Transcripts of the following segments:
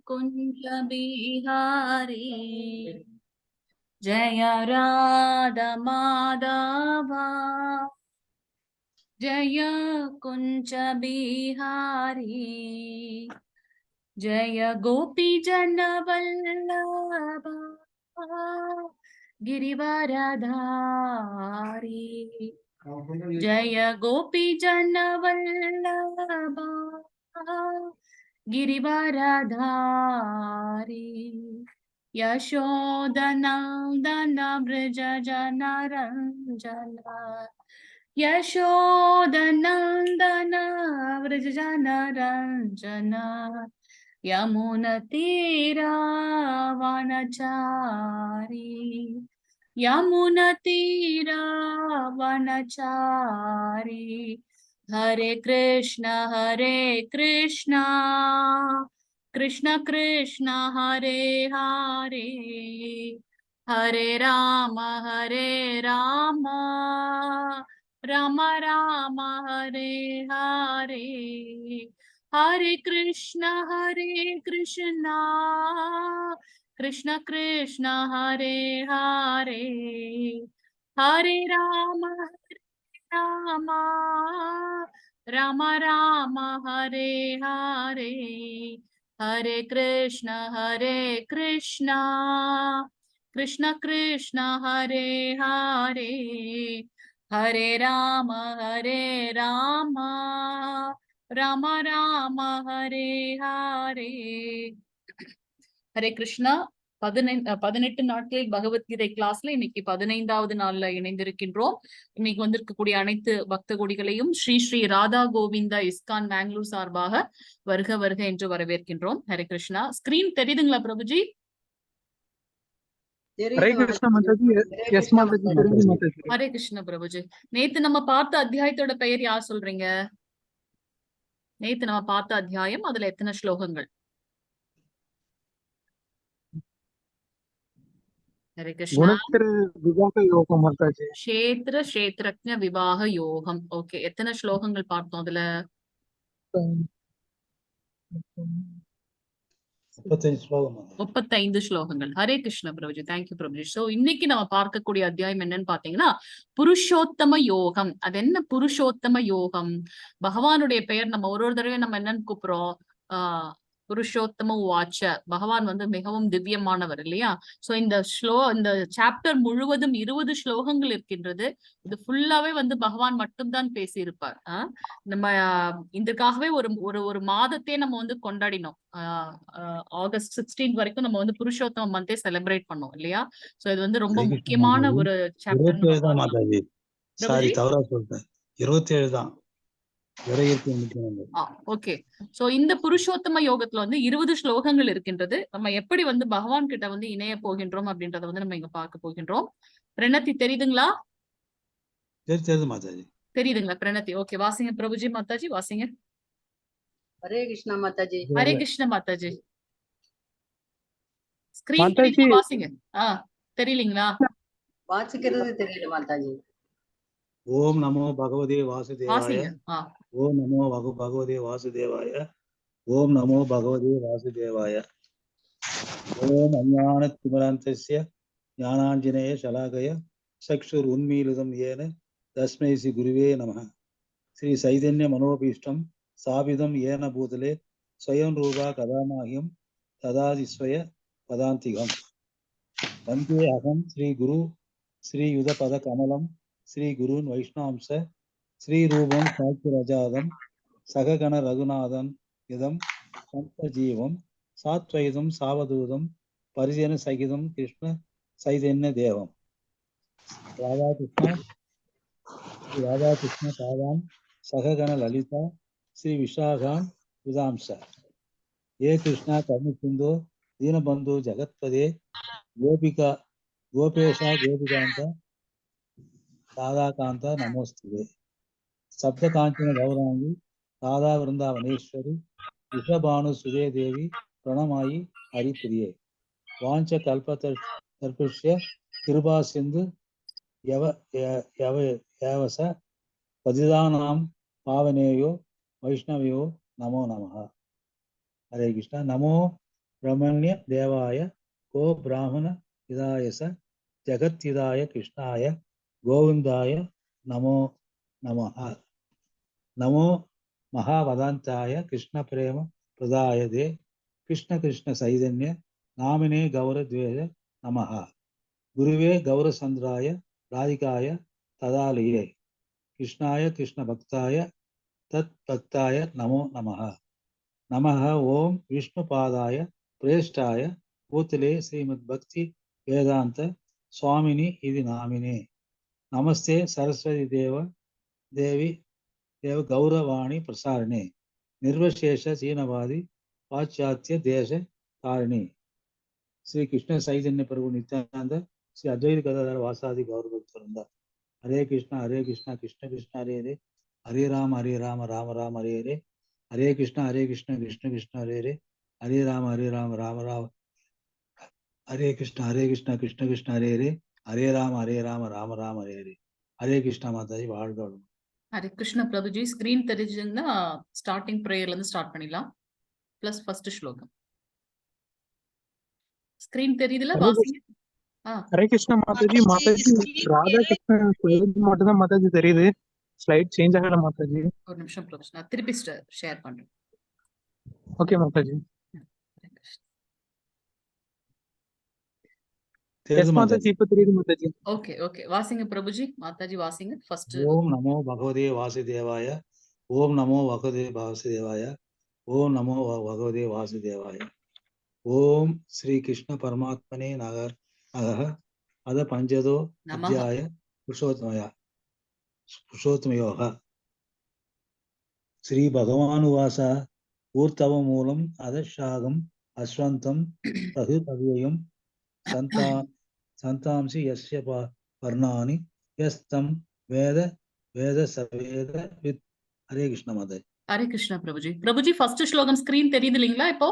कुंज बिहारी जय राधा माधवा जय कुंज बिहारी जय गोपी जन वल्लभा गिरिवरधारी जय गोपी जन वल्लभा गिरिवरधारी यशोदनंदन व्रज जनरंजन यशोदनंदन व्रज जनरंजन यमुनतीरावनचारी यमुनतीरावनचारी हरे कृष्ण कृष्ण कृष्ण हरे हरे हरे राम राम राम हरे हरे हरे कृष्ण कृष्ण कृष्ण हरे हरे हरे राम राम राम हरे हरे हरे कृष्ण कृष्ण कृष्ण हरे हरे हरे राम राम राम हरे हरे हरे कृष्णा 18 நாட்கள் பகவத்கீதை கிளாஸ்ல இன்னைக்கு 15வது நாள்ல இணைந்திருக்கின்றோம். இன்னைக்கு வந்திருக்கக்கூடிய அனைத்து பக்த கொடிகளையும் ஸ்ரீ ஸ்ரீ ராதா கோவிந்தா இஸ்கான் பெங்களூர் சார்பாக வருக வருக என்று வரவேற்கின்றோம். ஹரே கிருஷ்ணா. ஸ்கிரீன் தெரியுதுங்களா பிரபுஜி? ஹரே கிருஷ்ண பிரபுஜி. நேத்து நம்ம பார்த்த அத்தியாயத்தோட பெயர் யார் சொல்றீங்க? நேத்து நம்ம பார்த்த அத்தியாயம், அதுல எத்தனை ஸ்லோகங்கள்? हरे कृष्णा. क्षेत्र क्षेत्रज्ञ विवाह யோகம். ஓகே, எத்தனை ஸ்லோகங்கள் பார்த்தோம் அதுல? 35 ஸ்லோகங்கள். ஹரே கிருஷ்ண பிரபுஜி. தேங்க்யூ பிரபுஜி. சோ இன்னைக்கு நம்ம பார்க்கக்கூடிய அத்தியாயம் என்னன்னு பாத்தீங்கன்னா புருஷோத்தம யோகம். அது என்ன புருஷோத்தம யோகம்? பகவானுடைய பெயர் நம்ம ஒரு தடவை நம்ம என்னன்னு கூப்பிடுறோம்? புருஷோத்தம வாச்ச. பகவான் வந்து மிகவும் திவ்யமானவர் இல்லையா? சோ இந்த சாப்டர் முழுவதும் 20 ஸ்லோகங்கள் இருக்கின்றது. இது ஃபுல்லாவே வந்து பகவான் மட்டும்தான் பேசியிருப்பார். நம்ம இதற்காகவே ஒரு மாதத்தையே நம்ம வந்து கொண்டாடினோம். ஆகஸ்ட் 16 வரைக்கும் நம்ம வந்து புருஷோத்தம மந்தே செலிப்ரேட் பண்ணோம் இல்லையா? சோ இது வந்து ரொம்ப முக்கியமான ஒரு சாப்டர். 27 தான். ஓகே. சோ இந்த புருஷோத்தம யோகத்துல வந்து 20 ஸ்லோகங்கள் இருக்கின்றது. நம்ம எப்படி வந்து பகவான் கிட்ட வந்து இணைய போகின்றோம் அப்படின்றத வந்து நம்ம இங்க பார்க்க போகின்றோம். பிரணத்தி தெரியுதுங்களா? தெரியுதுங்களா பிரணத்தி? ஓகே, வாசிங்க பிரபுஜி. மாதாஜி வாசிங்க. ஹரே கிருஷ்ணா மாதாஜி. ஹரே கிருஷ்ண மாதாஜி. ஸ்கிரீன் வாசிங்க. தெரியலீங்களா? வாசிக்கிறது தெரியல மாதாஜி. ஓம் நமோ பகவதே வாசுதேவாய. ஓம் நமோ பகவதே வாசுதேவாய. ஓம் நமோ பகவதே வாசுதேவாய. ஓம் அஞ்ஞான திமிராந்தஸ்ய ஞானாஞ்சனேய ஷலாகய சக்ஷுர் உன்மீலிதம் ஏன தஸ்மை ஸ்ரீ குருவே நமः. ஸ்ரீ சைதன்ய மனோபீஷ்டம் சாபிதம் ஏன பூதலே ஸ்வயம் ரூபா கதாமாஹ்யம் ததாதிஸ்வய பதாந்திகம். வந்தே அகம் ஸ்ரீ குரு ஸ்ரீ யுத பத கமலம் ஸ்ரீ குருன் வைஷ்ணாம்ச ஸ்ரீ ரூபம் சாட்சிரஜாதம் சககண ரகுநாதன் இதம் சந்த ஜீவம் சாத்வைதம் சாவதூதம் பரிஜன சகிதம் கிருஷ்ண சைதன்ய தேவம். ராதாகிருஷ்ண பாதாம் சககண லலிதா ஸ்ரீ விஷாகாம் விதாம்ச. ஏ கிருஷ்ணா கர்ண சிந்தோ தீனபந்து ஜகத்பதே கோபிகா கோபேஷா கோபிகாந்த ராதாகாந்த நமோஸ்துதே. சப்த காஞ்சன கௌராங்கி ராதா விருந்தாவனேஸ்வரி விஷபானு சுதே தேவி பிரணமாயி ஹரிப்பிரியே. வாஞ்ச கல்பதர்புஷ்ய கிருபா சிந்து யவச பதிதானாம் பாவனேயோ வைஷ்ணவியோ நமோ நமஹ. ஹரே கிருஷ்ணா. நமோ ब्रह्मण्य देवाय गो ब्राह्मण हिताय स जगत्हिताय कृष्णाय गोविंदाय नमो नमः। नमो महावदन्ताय कृष्ण प्रेम प्रदायते कृष्ण कृष्ण चैतन्य नामिने गौरद्वेष नमः। गुरुवे गौरचंद्राय राधिकाय तदालये कृष्णाय कृष्ण भक्ताय तत्भक्ताय नमो नमः। नमः ओम विष्णुपादाय प्रेष्ठाय भूतले श्रीमद्भक्ति वेदांत स्वामिनि इति नामिने। नमस्ते सरस्वती देवी देव गौरवाणी प्रसारिणे निर्वशेष चीनवादी पाश्चात्य देश तारिणी। श्री कृष्ण चैतन्य प्रभु नित्यानंद श्री अद्वैत गदाधर वासादि गौरभक्तवृंद। हरे कृष्ण कृष्ण कृष्ण हरे हरे हरे राम राम राम हरे हरे हरे कृष्ण कृष्ण कृष्ण हरे हरे हरे राम राम राम हरे कृष्ण कृष्ण कृष्ण हरे हरे हरे राम राम राम हरे हरे हरे कृष्ण माताजी வாழ்க வளமுடன். ஹரே கிருஷ்ண பிரபுஜி. ஸ்கிரீன் தெரிஞ்சுன்னா ஸ்டார்டிங் ப்ரேயர்ல இருந்து ஸ்டார்ட் பண்ணிடலாம். பிளஸ் ஃபர்ஸ்ட் ஸ்லோகம். ஸ்கிரீன் தெரியுதுல? வாசிங்க. ஹரே கிருஷ்ணா மாதாஜி. மாதாஜி ராதா கிருஷ்ணன் ஸ்லைட் மட்டும் தான் மாதாஜி தெரியுது. ஸ்லைட் சேஞ்ச் ஆகல மாதாஜி. ஒரு நிமிஷம் பிரபு, நான் திருப்பி ஷேர் பண்றேன். ஓகே மாதாஜி. எஸ் மாதாஜி, இப்ப தெரியுது மாதாஜி. ஓகே ஓகே, வாசிங்க பிரபுஜி. மாதாஜி வாசிங்க ஃபர்ஸ்ட். ஓம் நமோ பகவதே வாசுதேவாய ஓம் நமோ பகவதே வாசுதேவாய ஓம் நமோ பகவதே வாசுதேவாய ஓம் ஸ்ரீ கிருஷ்ண பரமாத்மனே நகர் நகः அத பஞ்சதோ அத்தியாய புருஷோத்தமயோக. ஸ்ரீ பகவானுவாச ஊர்த்தவ மூலம் அதஷாகம் அஸ்வந்தம் பிரகுபவியம் சந்தாம்சி யஸ்ய வர்ணானி யஸ்தம் வேத வேத சவேத with. Hare Krishna Mata. Hare Krishna Prabhuji. Prabhuji first ஸ்லோகம் ஸ்கிரீன் தெரியுது இல்லீங்களா இப்போ?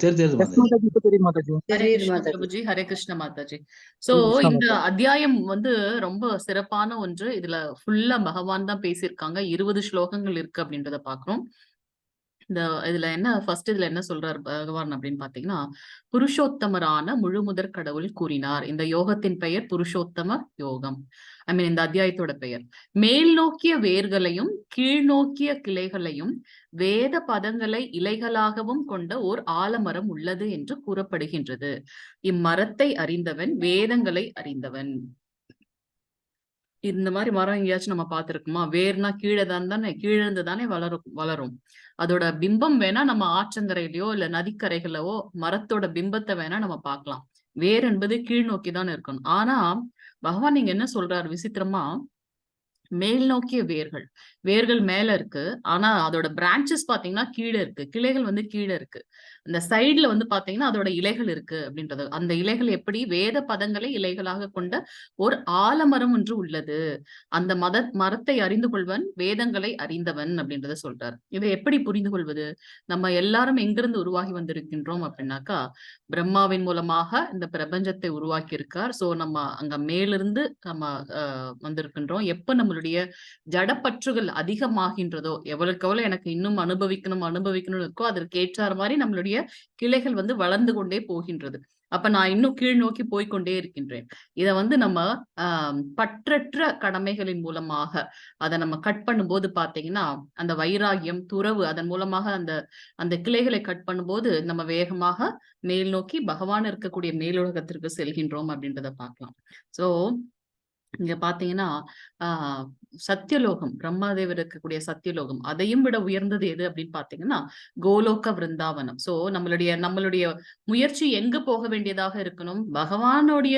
தெரியுது மாதாஜி, இப்ப தெரியுது மாதாஜி. ஹரே கிருஷ்ண பிரபுஜி. ஹரே கிருஷ்ண மாதாஜி. சோ இந்த அத்தியாயம் வந்து ரொம்ப சிறப்பான ஒன்று. இதுல ஃபுல்லா பகவான் தான் பேசியிருக்காங்க. 20 ஸ்லோகங்கள் இருக்கு அப்படின்றத பாக்குறோம். இதுல என்ன சொல்றாரு பகவான் அப்படின்னு பாத்தீங்கன்னா, புருஷோத்தமரான முழுமுதற் கடவுள் கூறினார். இந்த யோகத்தின் பெயர் புருஷோத்தம யோகம். இந்த அத்தியாயத்தோட பெயர். மேல் நோக்கிய வேர்களையும் கீழ் நோக்கிய கிளைகளையும் வேத பதங்களை இலைகளாகவும் கொண்ட ஓர் ஆலமரம் உள்ளது என்று கூறப்படுகின்றது. இம்மரத்தை அறிந்தவன் வேதங்களை அறிந்தவன். இந்த மாதிரி மரம் எங்கேயாச்சும் நம்ம பார்த்திருக்கோமா? வேர்னா கீழே தானே, கீழே இருந்து தானே வளரும். அதோட பிம்பம் வேணா நம்ம ஆற்றங்கரையிலயோ இல்ல நதிக்கரைகளோ மரத்தோட பிம்பத்தை வேணா நம்ம பார்க்கலாம். வேர் என்பது கீழ் நோக்கிதான் இருக்கணும். ஆனா பகவான் நீங்க என்ன சொல்றாரு விசித்திரமா, மேல் நோக்கிய வேர்கள் மேல இருக்கு. ஆனா அதோட பிரான்ச்சஸ் பாத்தீங்கன்னா கீழே இருக்கு. கிளைகள் வந்து கீழே இருக்கு. அந்த சைடுல வந்து பாத்தீங்கன்னா அதோட இலைகள் இருக்கு அப்படின்றது. அந்த இலைகள் எப்படி? வேத பதங்களை இலைகளாக கொண்ட ஒரு ஆலமரம் ஒன்று உள்ளது. அந்த மரத்தை அறிந்து கொள்வன் வேதங்களை அறிந்தவன் அப்படின்றத சொல்றாரு. இதை எப்படி புரிந்து கொள்வது? நம்ம எல்லாரும் எங்கிருந்து உருவாகி வந்திருக்கின்றோம் அப்படின்னாக்கா, பிரம்மாவின் மூலமாக இந்த பிரபஞ்சத்தை உருவாக்கி இருக்கார். சோ நம்ம அங்க மேலிருந்து நம்ம வந்திருக்கின்றோம். எப்ப நம்மளுடைய ஜடப்பற்றுகள் அதிகமாகின்றதோ, எவ்வளவுக்கு எவ்வளவு எனக்கு இன்னும் அனுபவிக்கணும் இருக்கோ அதற்கு ஏற்றார் மாதிரி நம்மளுடைய கிளைகள் வந்து வளர்ந்து கொண்டே போகின்றது. அப்ப நான் இன்னும் கீழ் நோக்கி போய்கொண்டே இருக்கின்றேன். இத வந்து நம்ம பற்றற்ற கடமைகளின் மூலமாக அதை நம்ம கட் பண்ணும்போது பாத்தீங்கன்னா, அந்த வைராகியம், துறவு, அதன் மூலமாக அந்த கிளைகளை கட் பண்ணும்போது நம்ம வேகமாக மேல் நோக்கி பகவான் இருக்கக்கூடிய மேலுலகத்திற்கு செல்கின்றோம் அப்படின்றத பார்க்கலாம். சோ இங்க பாத்தீங்கன்னா சத்தியலோகம், பிரம்மாதேவர் இருக்கக்கூடிய சத்தியலோகம், அதையும் விட உயர்ந்தது எது அப்படின்னு பாத்தீங்கன்னா கோலோக விருந்தாவனம். சோ நம்மளுடைய முயற்சி எங்க போக வேண்டியதாக இருக்கணும்? பகவானுடைய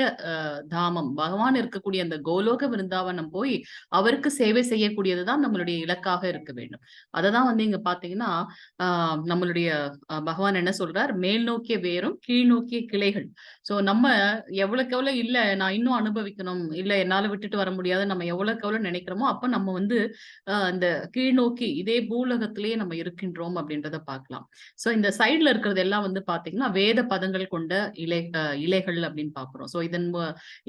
தாமம், பகவான் இருக்கக்கூடிய அந்த கோலோக விருந்தாவனம் போய் அவருக்கு சேவை செய்யக்கூடியதுதான் நம்மளுடைய இலக்காக இருக்க வேண்டும். அததான் வந்து இங்க பாத்தீங்கன்னா நம்மளுடைய பகவான் என்ன சொல்றார்? மேல் நோக்கிய வேரும் கீழ் நோக்கிய கிளைகள். சோ நம்ம எவ்வளவுக்கு எவ்வளவு இல்ல நான் இன்னும் அனுபவிக்கணும், இல்ல என்னால நம்மளால விட்டுட்டு வர முடியாது, நம்ம எவ்வளவுக்கு எவ்வளவு நினைக்கிறோமோ அப்ப நம்ம வந்து இந்த கீழ்நோக்கி இதே பூலகத்திலேயே நம்ம இருக்கின்றோம் அப்படின்றத பார்க்கலாம். சோ இந்த சைடுல இருக்கிறது எல்லாம் வந்து பாத்தீங்கன்னா வேத பதங்கள் கொண்ட இலைகள் அப்படின்னு பாக்குறோம். சோ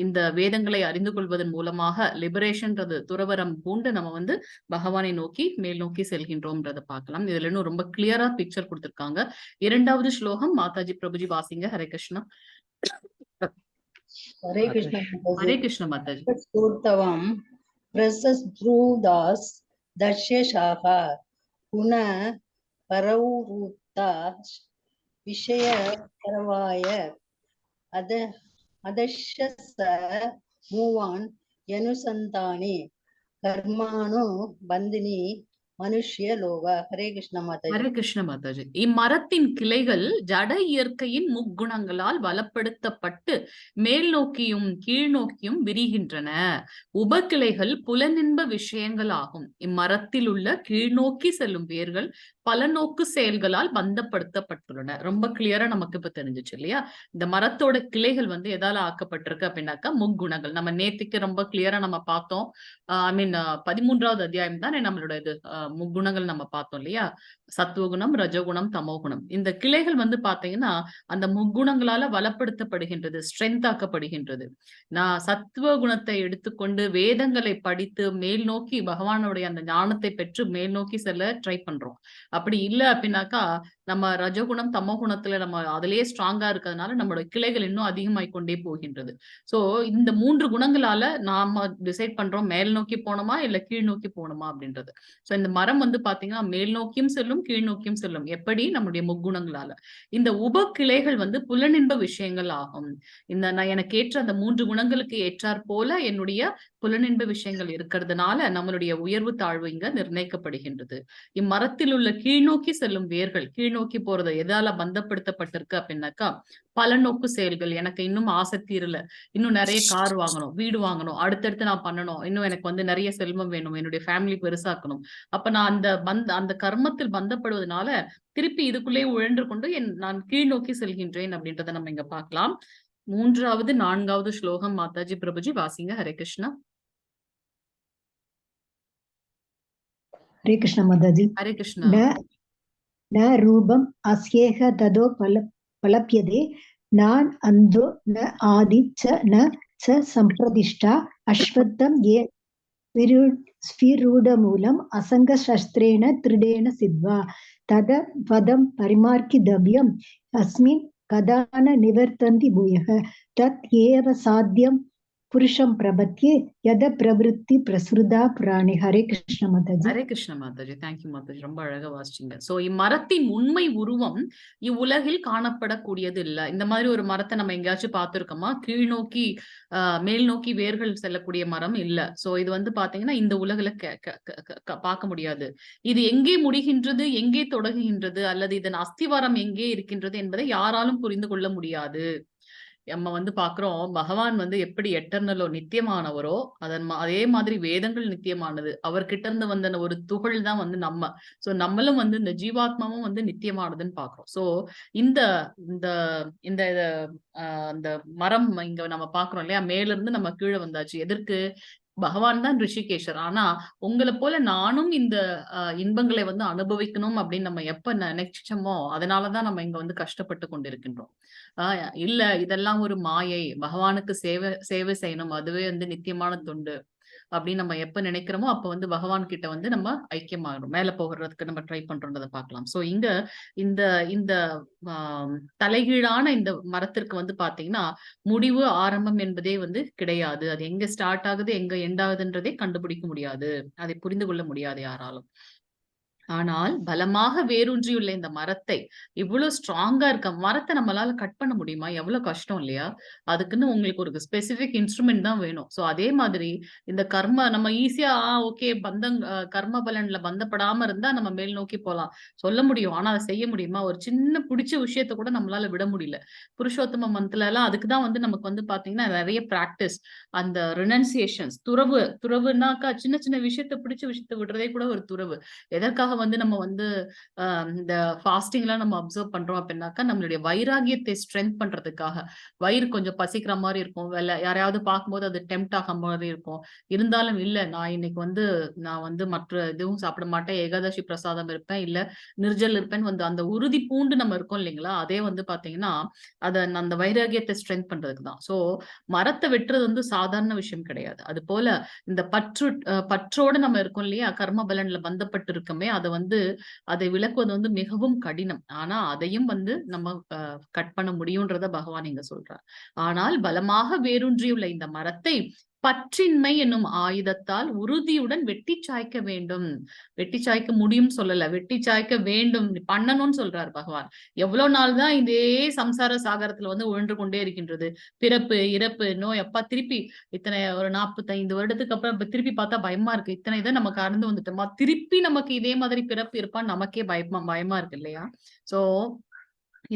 இந்த வேதங்களை அறிந்து கொள்வதன் மூலமாக லிபரேஷன்றது துறவரம் பூண்டு நம்ம வந்து பகவானை நோக்கி மேல் நோக்கி செல்கின்றோம்ன்றத பார்க்கலாம். இதுல இன்னும் ரொம்ப கிளியரா பிக்சர் கொடுத்திருக்காங்க. 2வது ஸ்லோகம் மாதாஜி பிரபுஜி வாசிங்க. ஹரே கிருஷ்ணா. हरे कृष्ण ஹரே माताजी। கிருஷ்ண माताजी। स्तोत्रवं प्रसस्रुदास दर्शशाः पुनः परौरुता विषय परवाय अद अदश्यस मूवान् यनुसन्ताने कर्माणु बन्दिनी मनुष्य लोग। हरे कृष्ण माताजी। ஹரே கிருஷ்ண மாதாஜி। இம்மரத்தின் கிளைகள் ஜட இயற்கையின் முக்குணங்களால் வளப்படுத்தப்பட்டு மேல் நோக்கியும் கீழ் நோக்கியும் விரிகின்றன. உபகிளைகள் புலனின்ப விஷயங்கள் ஆகும். இம்மரத்தில் உள்ள கீழ்நோக்கி செல்லும் வேர்கள் பல நோக்கு செயல்களால் பந்தப்படுத்தப்பட்டுள்ளன. ரொம்ப கிளியரா நமக்கு இப்ப தெரிஞ்சிச்சு இல்லையா? இந்த மரத்தோட கிளைகள் வந்து எதால ஆக்கப்பட்டிருக்கு அப்படின்னாக்கா முக்குணங்கள். நம்ம நேத்திக்கு ரொம்ப கிளியரா நம்ம பார்த்தோம். ஐ மீன் 13வது அத்தியாயம் தானே நம்மளோட இது முக்குணங்கள் நம்ம பார்த்தோம் இல்லையா? சத்துவகுணம், ரஜகுணம், தமோகுணம். இந்த கிளைகள் வந்து பாத்தீங்கன்னா அந்த முக்குணங்களால வளப்படுத்தப்படுகின்றது, ஸ்ட்ரென்த் ஆக்கப்படுகின்றது. நான் சத்துவ குணத்தை எடுத்துக்கொண்டு வேதங்களை படித்து மேல் நோக்கி பகவானுடைய அந்த ஞானத்தை பெற்று மேல் நோக்கி செல்ல ட்ரை பண்றோம். அப்படி இல்ல அப்படின்னாக்கா நம்ம ரஜகுணம் தமோகுணத்துல நம்ம அதிலேயே ஸ்ட்ராங்கா இருக்கிறதுனால நம்மளோட கிளைகள் இன்னும் அதிகமாய் கொண்டே போகின்றது. சோ இந்த 3 குணங்களால நாம டிசைட் பண்றோம் மேல் நோக்கி போனோமா இல்ல கீழ் நோக்கி போனோமா அப்படின்றது. சோ இந்த மரம் வந்து பாத்தீங்கன்னா மேல் நோக்கியும் செல்லும் கீழ் நோக்கியும் செல்லும். எப்படி? நம்முடைய முக்குணங்களால. இந்த உப கிளைகள் வந்து புலனின்ப விஷயங்கள் ஆகும். நான் எனக்கு ஏற்ற அந்த 3 குணங்களுக்கு ஏற்றாற் போல என்னுடைய புலனின்ப விஷயங்கள் இருக்கிறதுனால நம்மளுடைய உயர்வு தாழ்வு இங்க நிர்ணயிக்கப்படுகின்றது. இம்மரத்தில் உள்ள கீழ்நோக்கி செல்லும் வேர்கள் கீழ்நோக்கி போறது எதால பந்தப்படுத்தப்பட்டிருக்கு அப்படின்னாக்கா பல நோக்கு செயல்கள். எனக்கு இன்னும் ஆசை தீரல, இன்னும் நிறைய கார் வாங்கணும், வீடு வாங்கணும், அடுத்தடுத்து நான் பண்ணணும், இன்னும் எனக்கு வந்து நிறைய செல்வம் வேணும், என்னுடைய ஃபேமிலி பெருசாக்கணும். அப்ப நான் அந்த கர்மத்தில் பந்தப்படுவதனால திருப்பி இதுக்குள்ளே உழன்று கொண்டு நான் கீழ் நோக்கி செல்கின்றேன் அப்படின்றத நம்ம இங்க பார்க்கலாம். 3வது 4வது ஸ்லோகம் மாதாஜி பிரபுஜி வாசிங்க. ஹரே கிருஷ்ணா. हरे कृष्ण माताजी। ஹரே கிருஷ்ணா। न रूपम अस्येह तदो पलप्यते नान अंधो न आदि च न च संप्रदिष्टा अश्वत्थं ये स्फीरूढमूलम् असङ्गशस्त्रेण दृढेन सिद्ध्वा तद पदं परिमार्गितव्यम् अस्मिन् कदा न निवर्तन्ति भूयः तत् एव साध्यं புருஷம் பிரபத்தியே யத பிரவருத்தி பிரசுருதா பிராணி. ஹரே கிருஷ்ண மாதாஜி. ஹரே கிருஷ்ண மாதாஜி. தேங்க்யூ மாதாஜி, ரொம்ப அழகா வாசிச்சீங்க. சோ இம்மரத்தின் உண்மை உருவம் இவ்வுலகில் காணப்படக்கூடியது இல்ல. இந்த மாதிரி ஒரு மரத்தை நம்ம எங்கேயாச்சும் பார்த்திருக்கோமா? கீழ் நோக்கி மேல் நோக்கி வேர்கள் செல்லக்கூடிய மரம் இல்ல. சோ இது வந்து பாத்தீங்கன்னா இந்த உலகில பார்க்க முடியாது. இது எங்கே முடிகின்றது, எங்கே தொடங்குகின்றது, அல்லது இதன் அஸ்திவாரம் எங்கே இருக்கின்றது என்பதை யாராலும் புரிந்து கொள்ள முடியாது. நம்ம வந்து பாக்குறோம் பகவான் வந்து எப்படி எட்டர்னலோ நித்தியமானவரோ அதே மாதிரி வேதங்கள் நித்தியமானது. அவர்கிட்ட இருந்து வந்த ஒரு துகள் தான் வந்து நம்ம. சோ நம்மளும் வந்து இந்த ஜீவாத்மாவும் வந்து நித்தியமானதுன்னு பாக்குறோம். சோ இந்த இந்த இந்த அந்த மரம் இங்க நம்ம பாக்குறோம் இல்லையா? மேல இருந்து நம்ம கீழே வந்தாச்சு. எதற்கு? பகவான் தான் ரிஷிகேஷர். ஆனா உங்களை போல நானும் இந்த இன்பங்களை வந்து அனுபவிக்கணும் அப்படின்னு நம்ம எப்ப நினைச்சோமோ அதனாலதான் நம்ம இங்க வந்து கஷ்டப்பட்டு கொண்டிருக்கின்றோம். இல்ல இதெல்லாம் ஒரு மாயை, பகவானுக்கு சேவை செய்யணும், அதுவே வந்து நித்தியமான தொண்டு அப்படின்னு நம்ம எப்ப நினைக்கிறோமோ அப்ப வந்து பகவான் கிட்ட வந்து நம்ம ஐக்கியமாகணும், மேல போகிறதுக்கு நம்ம ட்ரை பண்றோம்ன்றதை பார்க்கலாம். சோ இங்க இந்த இந்த தலைகீழான இந்த மரத்திற்கு வந்து பாத்தீங்கன்னா முடிவு ஆரம்பம் என்பதே வந்து கிடையாது. அது எங்க ஸ்டார்ட் ஆகுது எங்க எண்ட் ஆகுதுன்றதே கண்டுபிடிக்க முடியாது, அதை புரிந்து கொள்ள முடியாது யாராலும். ஆனால் பலமாக வேரூன்றியுள்ள இந்த மரத்தை இவ்வளவு ஸ்ட்ராங்கா இருக்க மரத்தை நம்மளால கட் பண்ண முடியுமா? எவ்வளவு கஷ்டம் இல்லையா? அதுக்குன்னு உங்களுக்கு ஒரு ஸ்பெசிபிக் இன்ஸ்ட்ருமெண்ட் தான் வேணும். சோ அதே மாதிரி இந்த கர்ம நம்ம ஈஸியா ஓகே கர்ம பலன்ல பந்தப்படாம இருந்தா நம்ம மேல் நோக்கி போலாம் சொல்ல முடியும். ஆனா அதை செய்ய முடியுமா? ஒரு சின்ன பிடிச்ச விஷயத்த கூட நம்மளால விட முடியல. புருஷோத்தம மந்த்ல எல்லாம் அதுக்குதான் வந்து நமக்கு வந்து பாத்தீங்கன்னா நிறைய பிராக்டிஸ், அந்த ரினன்சியேஷன்ஸ், துறவுனாக்கா சின்ன சின்ன விஷயத்த பிடிச்ச விஷயத்த விடுறதே கூட ஒரு துறவு. எதற்காக வந்து நம்ம வந்து இந்த ஃபாஸ்டிங் எல்லாம் நம்ம அப்சர்வ் பண்றோம் அப்படின்னாக்கா நம்மளுடைய வைராகியத்தை ஸ்ட்ரென்த் பண்றதுக்காக. வயிறு கொஞ்சம் பசிக்கிற மாதிரி இருக்கும், யாரையாவது பார்க்கும்போது அது டெம்ட் ஆக மாதிரி இருக்கும். இருந்தாலும் இல்ல நான் இன்னைக்கு வந்து நான் வந்து மற்ற எதுவும் சாப்பிட மாட்டேன், ஏகாதசி பிரசாதம் இருப்பேன், இல்ல நிர்ஜல் இருப்பேன்னு வந்து அந்த உறுதி பூண்டு நம்ம இருக்கோம் இல்லைங்களா, அதே வந்து பாத்தீங்கன்னா அந்த வைராகியத்தை ஸ்ட்ரென்த் பண்றதுக்கு தான். சோ மரத்தை வெட்டுறது வந்து சாதாரண விஷயம் கிடையாது. அது போல இந்த பற்றோட நம்ம இருக்கோம் இல்லையா, கர்ம பலன்ல பந்தப்பட்டு இருக்கோமே, அதை விளக்குவது வந்து மிகவும் கடினம். ஆனா அதையும் வந்து நம்ம கட் பண்ண முடியும்ன்றத பகவான் இங்க சொல்றார். ஆனால் பலமாக வேரூன்றியுள்ள இந்த மரத்தை பற்றின்மை என்னும் ஆயுதத்தால் உறுதியுடன் வெட்டி சாய்க்க வேண்டும். வெட்டி சாய்க்க முடியும் சொல்லல, வெட்டி சாய்க்க வேண்டும், பண்ணணும்னு சொல்றார் பகவான். எவ்வளவு நாள் தான் இதே சம்சார சாகரத்துல வந்து உழன்று கொண்டே இருக்கின்றது. பிறப்பு இறப்பு நோய், அப்பா திருப்பி இத்தனை ஒரு 45 வருடத்துக்கு அப்புறம் இப்ப திருப்பி பார்த்தா பயமா இருக்கு. இத்தனை இதை நம்ம கடந்து வந்துட்டோமா, திருப்பி நமக்கு இதே மாதிரி பிறப்பு இருப்பான்னு நமக்கே பயமா இருக்கு இல்லையா? சோ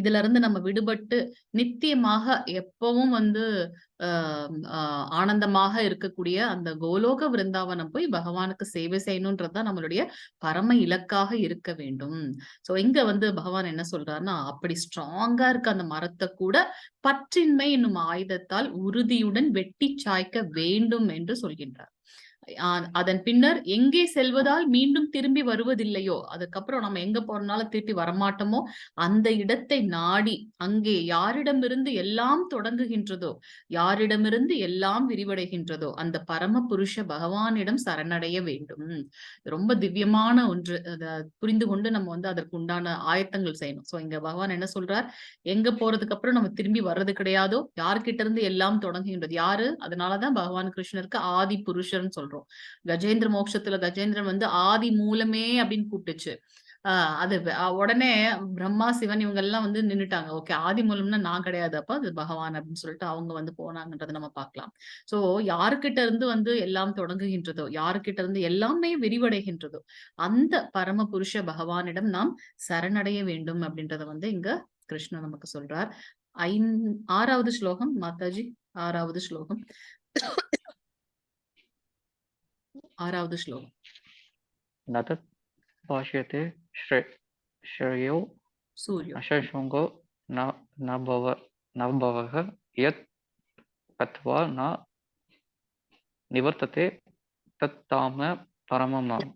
இதுல இருந்து நம்ம விடுபட்டு நித்தியமாக எப்பவும் வந்து ஆனந்தமாக இருக்கக்கூடிய அந்த கோலோக விருந்தாவனம் போய் பகவானுக்கு சேவை செய்யணும்ன்றதுதான் நம்மளுடைய பரம இலக்காக இருக்க வேண்டும். சோ இங்க வந்து பகவான் என்ன சொல்றாருன்னா, அப்படி ஸ்ட்ராங்கா இருக்க அந்த மரத்தை கூட பற்றின்மை என்னும் ஆயுதத்தால் உறுதியுடன் வெட்டி சாய்க்க வேண்டும் என்று சொல்கின்றார். அதன் பின்னர் எங்கே செல்வதால் மீண்டும் திரும்பி வருவதில்லையோ, அதுக்கப்புறம் நம்ம எங்க போறனாலும் திருப்பி வரமாட்டோமோ, அந்த இடத்தை நாடி அங்கே யாரிடமிருந்து எல்லாம் தொடங்குகின்றதோ, யாரிடமிருந்து எல்லாம் விரிவடைகின்றதோ அந்த பரம புருஷ பகவானிடம் சரணடைய வேண்டும். ரொம்ப திவ்யமான ஒன்று. அதை புரிந்து கொண்டு நம்ம வந்து அதற்கு உண்டான ஆயத்தங்கள் செய்யணும். சோ இங்க பகவான் என்ன சொல்றார், எங்க போறதுக்கு அப்புறம் நம்ம திரும்பி வர்றது கிடையாதோ, யார்கிட்ட இருந்து எல்லாம் தொடங்குகின்றது யாரு, அதனாலதான் பகவான் கிருஷ்ணருக்கு ஆதி புருஷர்னு சொல்றோம். கஜேந்திர மோட்சத்துல கஜேந்திரன் வந்து ஆதி மூலமே அப்படின்னு கூப்பிட்டுச்சு. அது உடனே பிரம்மா சிவன் இவங்க எல்லாம் வந்து நின்னுட்டாங்க. ஓகே, ஆதி மூலம்னா நான் கிடையாது, அப்ப அது பகவான் அப்படின்னு சொல்லிட்டு அவங்க வந்து போனாங்கன்றதை நம்ம பார்க்கலாம். சோ யாருக்கிட்ட இருந்து வந்து எல்லாம் தொடங்குகின்றதோ, யாருக்கிட்ட இருந்து எல்லாமே விரிவடைகின்றதோ அந்த பரம புருஷ பகவானிடம் நாம் சரணடைய வேண்டும் அப்படின்றத வந்து இங்க கிருஷ்ணன் நமக்கு சொல்றார். 6வது ஸ்லோகம் மாதாஜி, 6வது ஸ்லோகம். 6வது ஸ்லோகம். நதத் பாஷ்யते श्रेयो சூரியோ अशशृङ्गो न भवः यत् गत्वा न निवर्तते तत् ताम परमं माम्.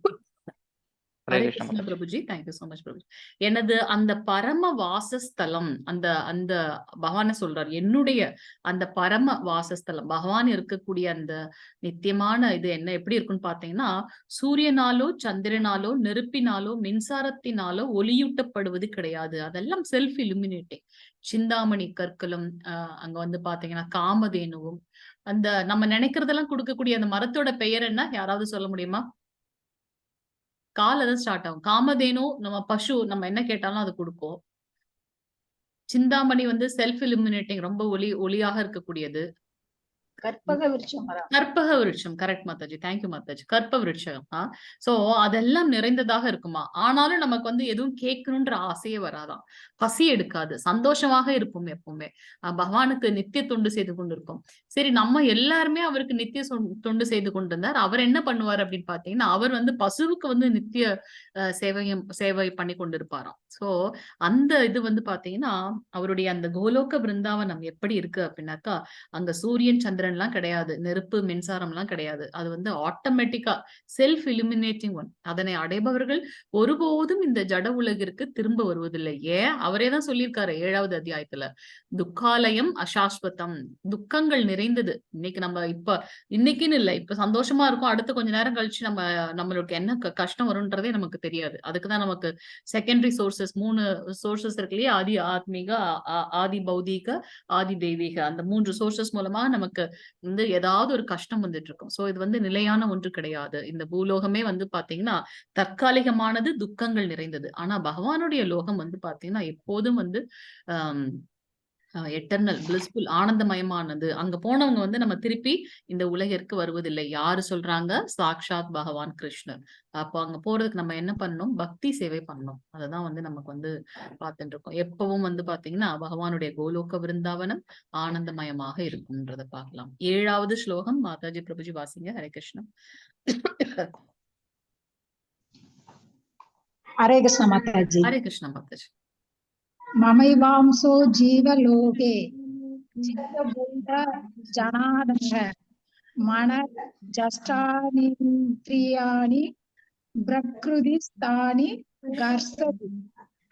Hare Hare Krishna Krishna Mataji. Prabhuji, thank you so much Prabhuji. எனது அந்த பரம வாசஸ்தலம், அந்த அந்த பகவான சொல்றார், என்னுடைய அந்த பரம வாசஸ்தலம் பகவான் இருக்கக்கூடிய அந்த நித்தியமான இது என்ன எப்படி இருக்குன்னு பாத்தீங்கன்னா, சூரியனாலோ சந்திரனாலோ நெருப்பினாலோ மின்சாரத்தினாலோ ஒளியூட்டப்படுவது கிடையாது. அதெல்லாம் செல்ஃப் இலுமினேட்டிங். சிந்தாமணி கற்களும் அங்க வந்து பாத்தீங்கன்னா காமதேனுவும், அந்த நம்ம நினைக்கிறதெல்லாம் கொடுக்கக்கூடிய அந்த மரத்தோட பெயர் என்ன, யாராவது சொல்ல முடியுமா? கால தான் ஸ்டார்ட் ஆகும். காமதேனு நம்ம பசு, நம்ம என்ன கேட்டாலும் அது கொடுக்கும். சிந்தாமணி வந்து செல்ஃப் இலுமினேட்டிங், ரொம்ப ஒளியாக இருக்கக்கூடியது. கற்பக விருட்சம் மரம். கற்பக விருட்சம், கரெக்ட் மாதாஜி, தேங்க்யூ மாதாஜி. கற்ப விருட்சம். சோ அதெல்லாம் நிறைந்ததாக இருக்குமா, ஆனாலும் நமக்கு வந்து எதுவும் கேட்கணும்ன்ற ஆசையே வராதாம், பசி எடுக்காது, சந்தோஷமாக இருப்போம் எப்பவுமே. பகவானுக்கு நித்திய தொண்டு செய்து கொண்டிருக்கோம். சரி, நம்ம எல்லாருமே அவருக்கு நித்திய தொண்டு செய்து கொண்டிருந்தார். அவர் என்ன பண்ணுவார் அப்படின்னு பாத்தீங்கன்னா, அவர் வந்து பசுவுக்கு வந்து நித்திய சேவை பண்ணி கொண்டிருப்பாராம். சோ அந்த இது வந்து பாத்தீங்கன்னா அவருடைய அந்த கோலோக பிருந்தாவனம் எப்படி இருக்கு அப்படின்னாக்கா, அங்க சூரியன் சந்திரன் எல்லாம் கிடையாது, நெருப்பு மின்சாரம் எல்லாம் கிடையாது. அது வந்து ஆட்டோமேட்டிக்கா செல்ஃப் இலுமினேட்டிங் ஒன். அதனை அடைபவர்கள் ஒருபோதும் இந்த ஜட உலகிற்கு திரும்ப வருவதில்லை. ஏன், அவரே தான் சொல்லியிருக்காரு 7வது அத்தியாயத்துல, துக்காலயம் அசாஸ்வதம், துக்கங்கள் நிறைந்தது. இன்னைக்கு நம்ம இன்னைக்குன்னு இல்லை, இப்ப சந்தோஷமா இருக்கும், அடுத்த கொஞ்ச நேரம் கழிச்சு நம்மளுக்கு என்ன கஷ்டம் வரும்ன்றதே நமக்கு தெரியாது. அதுக்குதான் நமக்கு செகண்டரி சோர்சஸ் 3 சோர்சஸ் இருக்கு இல்லையா, ஆதி ஆத்மீக, ஆதி பௌதீக, ஆதி தெய்வீக, அந்த 3 சோர்சஸ் மூலமா நமக்கு வந்து ஏதாவது ஒரு கஷ்டம் வந்துட்டு இருக்கும். சோ இது வந்து நிலையான ஒன்று கிடையாது. இந்த பூலோகமே வந்து பாத்தீங்கன்னா தற்காலிகமானது, துக்கங்கள் நிறைந்தது. ஆனா பகவானுடைய லோகம் வந்து பாத்தீங்கன்னா எப்போதும் வந்து எட்டர்னல் பிளிஸ்ஃபுல், ஆனந்தமயமானது. அங்க போனவங்க வந்து நம்ம திருப்பி இந்த உலகிற்கு வருவதில்லை. யாரு சொல்றாங்க, சாக்ஷாத் பகவான் கிருஷ்ணர். அப்போ அங்க போறதுக்கு நம்ம என்ன பண்ணணும், பக்தி சேவை பண்ணணும். அததான் வந்து நமக்கு வந்து பார்த்துட்டு இருக்கோம். எப்பவும் வந்து பாத்தீங்கன்னா பகவானுடைய கோலோக விருந்தாவனம் ஆனந்தமயமாக இருக்கும்ன்றத பார்க்கலாம். 7வது ஸ்லோகம் மாதாஜி பிரபுஜி வாசிங்க. ஹரே கிருஷ்ணா. हरे कृष्ण माताजी। ஹரே கிருஷ்ண மாதாஜி. ममैवांसो जीवलोके जीवभूत जनार्दनः मनश्चेष्टानीन्द्रियाणि प्रकृतिस्थानि कर्षति।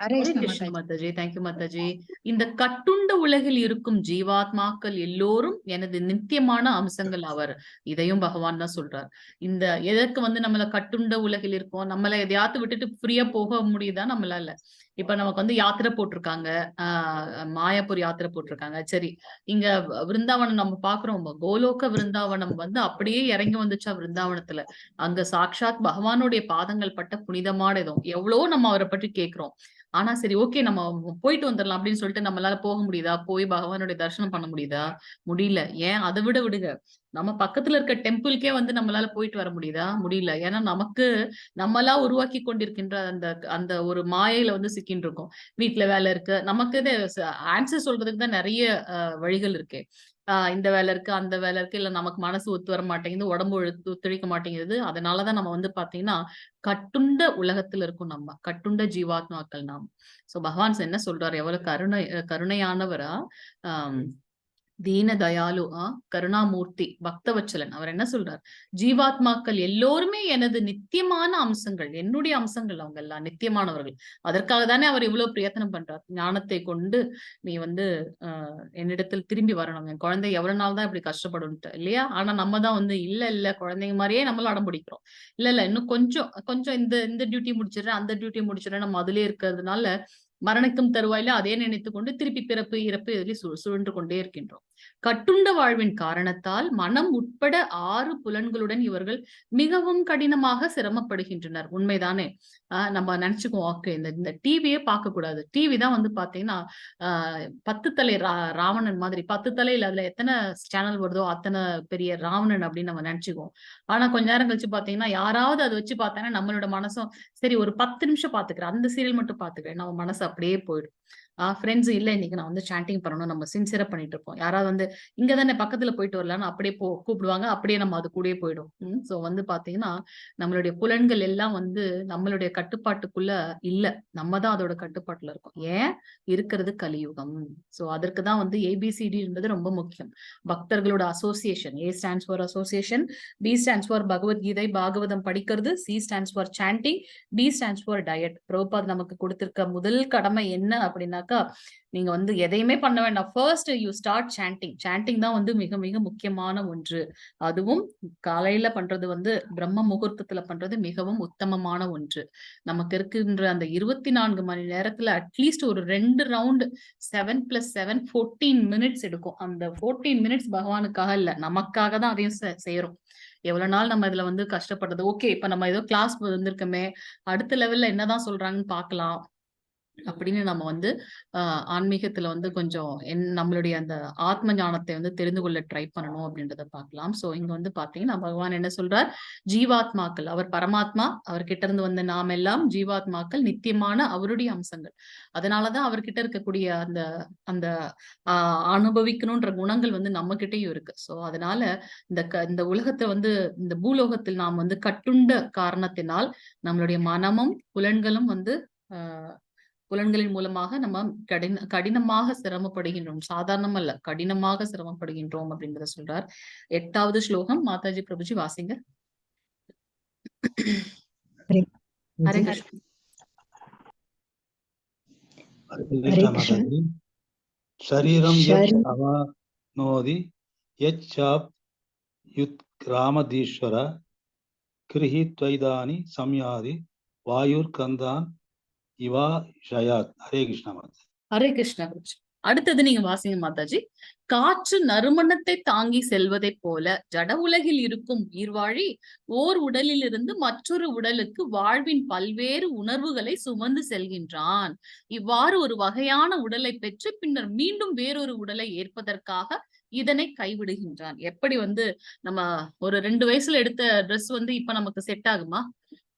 हरे ஹரே कृष्ण கிருஷ்ண माताजी। மாதாஜி. தேங்க்யூ மாதாஜி. இந்த கட்டுண்ட உலகில் இருக்கும் ஜீவாத்மாக்கள் எல்லோரும் எனது நித்தியமான அம்சங்கள் அவர். இதையும் பகவான் தான் சொல்றார். இந்த எதற்கு வந்து நம்மள கட்டுண்ட உலகில் இருக்கோம், நம்மள எதையாவது விட்டுட்டு ஃப்ரீயா போக முடியுதா நம்மளால? இப்ப நமக்கு வந்து யாத்திரை போட்டிருக்காங்க, மாயாப்பூர் யாத்திரை போட்டிருக்காங்க. சரி, இங்க விருந்தாவனம் நம்ம பாக்குறோம், கோலோக விருந்தாவனம் வந்து அப்படியே இறங்கி வந்துச்சா விருந்தாவனத்துல? அங்க சாக்ஷாத் பகவானுடைய பாதங்கள் பட்ட புனிதமான இடம். எவ்வளவோ நம்ம அவரை பற்றி கேட்கிறோம். ஆனா சரி, ஓகே, நம்ம போயிட்டு வந்துடலாம் அப்படின்னு சொல்லிட்டு நம்மளால போக முடியுதா? போய் பகவானுடைய தரிசனம் பண்ண முடியுதா? முடியல. ஏன்? அதை விடுங்க, நம்ம பக்கத்துல இருக்க டெம்பிள்கே வந்து நம்மளால போயிட்டு வர முடியுதா? முடியல. ஏன்னா நமக்கு நம்மளா உருவாக்கி கொண்டிருக்கின்ற அந்த அந்த ஒரு மாயையில வந்து சிக்கின்னு இருக்கோம். வீட்டுல வேலை இருக்கு, நமக்கு ஆன்சர் சொல்றதுக்கு தான் நிறைய வழிகள் இருக்கு. இந்த வேலை இருக்கு, அந்த வேலை இருக்கு, இல்ல நமக்கு மனசு ஒத்து வர மாட்டேங்குது, உடம்பு ஒத்துழைக்க மாட்டேங்குது. அதனாலதான் நம்ம வந்து பாத்தீங்கன்னா கட்டுண்ட உலகத்துல இருக்கும், நம்ம கட்டுண்ட ஜீவாத்மாக்கள் நாம். சோ பகவான் என்ன சொல்றாரு? எவ்வளவு கருணையானவரா, ஆஹ் தீன தயாலு, கருணாமூர்த்தி, பக்தவச்சலன். அவர் என்ன சொல்றார்? ஜீவாத்மாக்கள் எல்லோருமே எனது நித்தியமான அம்சங்கள், என்னுடைய அம்சங்கள். அவங்க எல்லாம் நித்தியமானவர்கள். அதற்காக தானே அவர் இவ்வளவு பிரயத்தனம் பண்றார். ஞானத்தை கொண்டு நீ வந்து என்னிடத்தில் திரும்பி வரணும், என் குழந்தை எவ்வளவு நாள் தான் இப்படி கஷ்டப்படும் இல்லையா? ஆனா நம்ம தான் வந்து இல்ல குழந்தைங்க மாதிரியே நம்மளும் அடம் பிடிக்கிறோம். இல்ல இன்னும் கொஞ்சம் இந்த டியூட்டி முடிச்சிடறேன், அந்த டியூட்டி முடிச்சிடறேன், நம்ம அதுலயே இருக்கிறதுனால மரணிக்கும் தருவாயில அதே நினைத்துக் கொண்டு திருப்பி பிறப்பு இறப்பு இதில் சுழன்று கொண்டே இருக்கின்றோம். கட்டுண்ட வாழ்வின் காரணத்தால் மனம் உட்பட 6 புலன்களுடன் இவர்கள் மிகவும் கடினமாக சிரமப்படுகின்றனர். உண்மைதானே? நம்ம நினைச்சுக்குவோம், ஓகே, இந்த டிவியே பார்க்க கூடாது. டிவி தான் வந்து பாத்தீங்கன்னா 10 தலை ராவணன் மாதிரி, 10 தலையில அதுல எத்தனை சேனல் வருதோ அத்தனை பெரிய ராவணன் அப்படின்னு நம்ம நினைச்சுக்குவோம். ஆனா கொஞ்ச நேரம் கழிச்சு பாத்தீங்கன்னா யாராவது அதை வச்சு பார்த்தாங்கன்னா நம்மளோட மனசும் சரி ஒரு 10 நிமிஷம் பாத்துக்கிறேன், அந்த சீரியல் மட்டும் பாத்துக்கிறேன், நம்ம மனசு அப்படியே போயிடும். ஃப்ரெண்ட்ஸ் இல்ல, இன்னைக்கு நான் வந்து சாண்டிங் பண்ணணும், நம்ம சின்சியரா பண்ணிட்டு இருப்போம். யாராவது வந்து இங்க தானே பக்கத்துல போயிட்டு வரலாம்னு அப்படியே கூப்பிடுவாங்க, அப்படியே நம்ம அது கூடயே போயிடும். சோ வந்து பாத்தீங்கன்னா நம்மளுடைய புலன்கள் எல்லாம் வந்து நம்மளுடைய கட்டுப்பாட்டுக்குள்ள இல்ல, நம்ம தான் அதோட கட்டுப்பாட்டுல இருக்கோம். ஏன்? இருக்கிறது கலியுகம். சோ அதற்குதான் வந்து ABCD என்பது ரொம்ப முக்கியம். பக்தர்களோட association. A stands for association, B stands for Bhagavad Gita Bhagavatam படிக்கிறது, C stands for chanting, D stands for diet. Prabhupad நமக்கு கொடுத்திருக்க முதல் கடமை என்ன அப்படின்னாக்கா, நீங்க வந்து எதையுமே பண்ண வேண்டாம், first you start sanding. Sanding தான் வந்து மிக மிக முக்கியமான ஒன்று. அதுவும் காலையில பண்றது வந்து பிரம்ம முகூர்த்தத்துல பண்றது மிகவும் உத்தமமான ஒன்று. நமக்கு இருக்கின்ற அந்த 24 மணி நேரத்துல அட்லீஸ்ட் ஒரு 2 ரவுண்ட் 7 + 7 14 மினிட்ஸ் எடுக்கும். அந்த 14 மினிட்ஸ் பகவானுக்காக இல்ல, நமக்காக தான் அதையும் செய்யறோம். எவ்வளவு நாள் நம்ம இதுல வந்து கஷ்டப்படுறது. ஓகே, இப்ப நம்ம ஏதோ கிளாஸ் வந்திருக்கோமே, அடுத்த லெவல்ல என்னதான் சொல்றாங்கன்னு பாக்கலாம் அப்படின்னு நம்ம வந்து ஆன்மீகத்துல வந்து கொஞ்சம் நம்மளுடைய அந்த ஆத்ம ஞானத்தை வந்து தெரிந்து கொள்ள ட்ரை பண்ணணும் அப்படின்றத பார்க்கலாம். சோ இங்க வந்து பாத்தீங்கன்னா பகவான் என்ன சொல்றார்? ஜீவாத்மாக்கள், அவர் பரமாத்மா, அவர்கிட்ட இருந்து வந்த நாம் எல்லாம் ஜீவாத்மாக்கள், நித்தியமான அவருடைய அம்சங்கள். அதனாலதான் அவர்கிட்ட இருக்கக்கூடிய அந்த அந்த அனுபவிக்கணும்ன்ற குணங்கள் வந்து நம்ம கிட்டயும் இருக்கு. சோ அதனால இந்த உலகத்தை வந்து, இந்த பூலோகத்தில் நாம் வந்து கட்டுண்ட காரணத்தினால் நம்மளுடைய மனமும் புலன்களும் வந்து புலன்களின் மூலமாக நம்ம கடினமாக சிரமப்படுகின்றோம். சாதாரணம் அல்ல, கடினமாக சிரமப்படுகின்றோம் அப்படின்றத சொல்றார். 8வது ஸ்லோகம் மாதாஜி பிரபுஜி வாசிங்க. ஹரே கிருஷ்ண. शरीरं यच्चाप्नोति यच्चाप्युत्क्रामदीश्वर गृहीत्वैदानि संयाति वायुर्गन्धान् இவா ஷயாத். ஹரே கிருஷ்ணா மாதா. ஹரே கிருஷ்ணா. அடுத்தது நீங்க வாசிங்க மாதாஜி. காற்று நறுமணத்தை தாங்கி செல்வதை போல ஜட உலகில் இருக்கும் உயிர்வாழி ஓர் உடலில் இருந்து மற்றொரு உடலுக்கு வாழ்வின் பல்வேறு உணர்வுகளை சுமந்து செல்கின்றான். இவ்வாறு ஒரு வகையான உடலை பெற்று பின்னர் மீண்டும் வேறொரு உடலை ஏற்பதற்காக இதனை கைவிடுகின்றான். எப்படி வந்து நம்ம ஒரு 2 வயசுல எடுத்த ட்ரெஸ் வந்து இப்ப நமக்கு செட் ஆகுமா?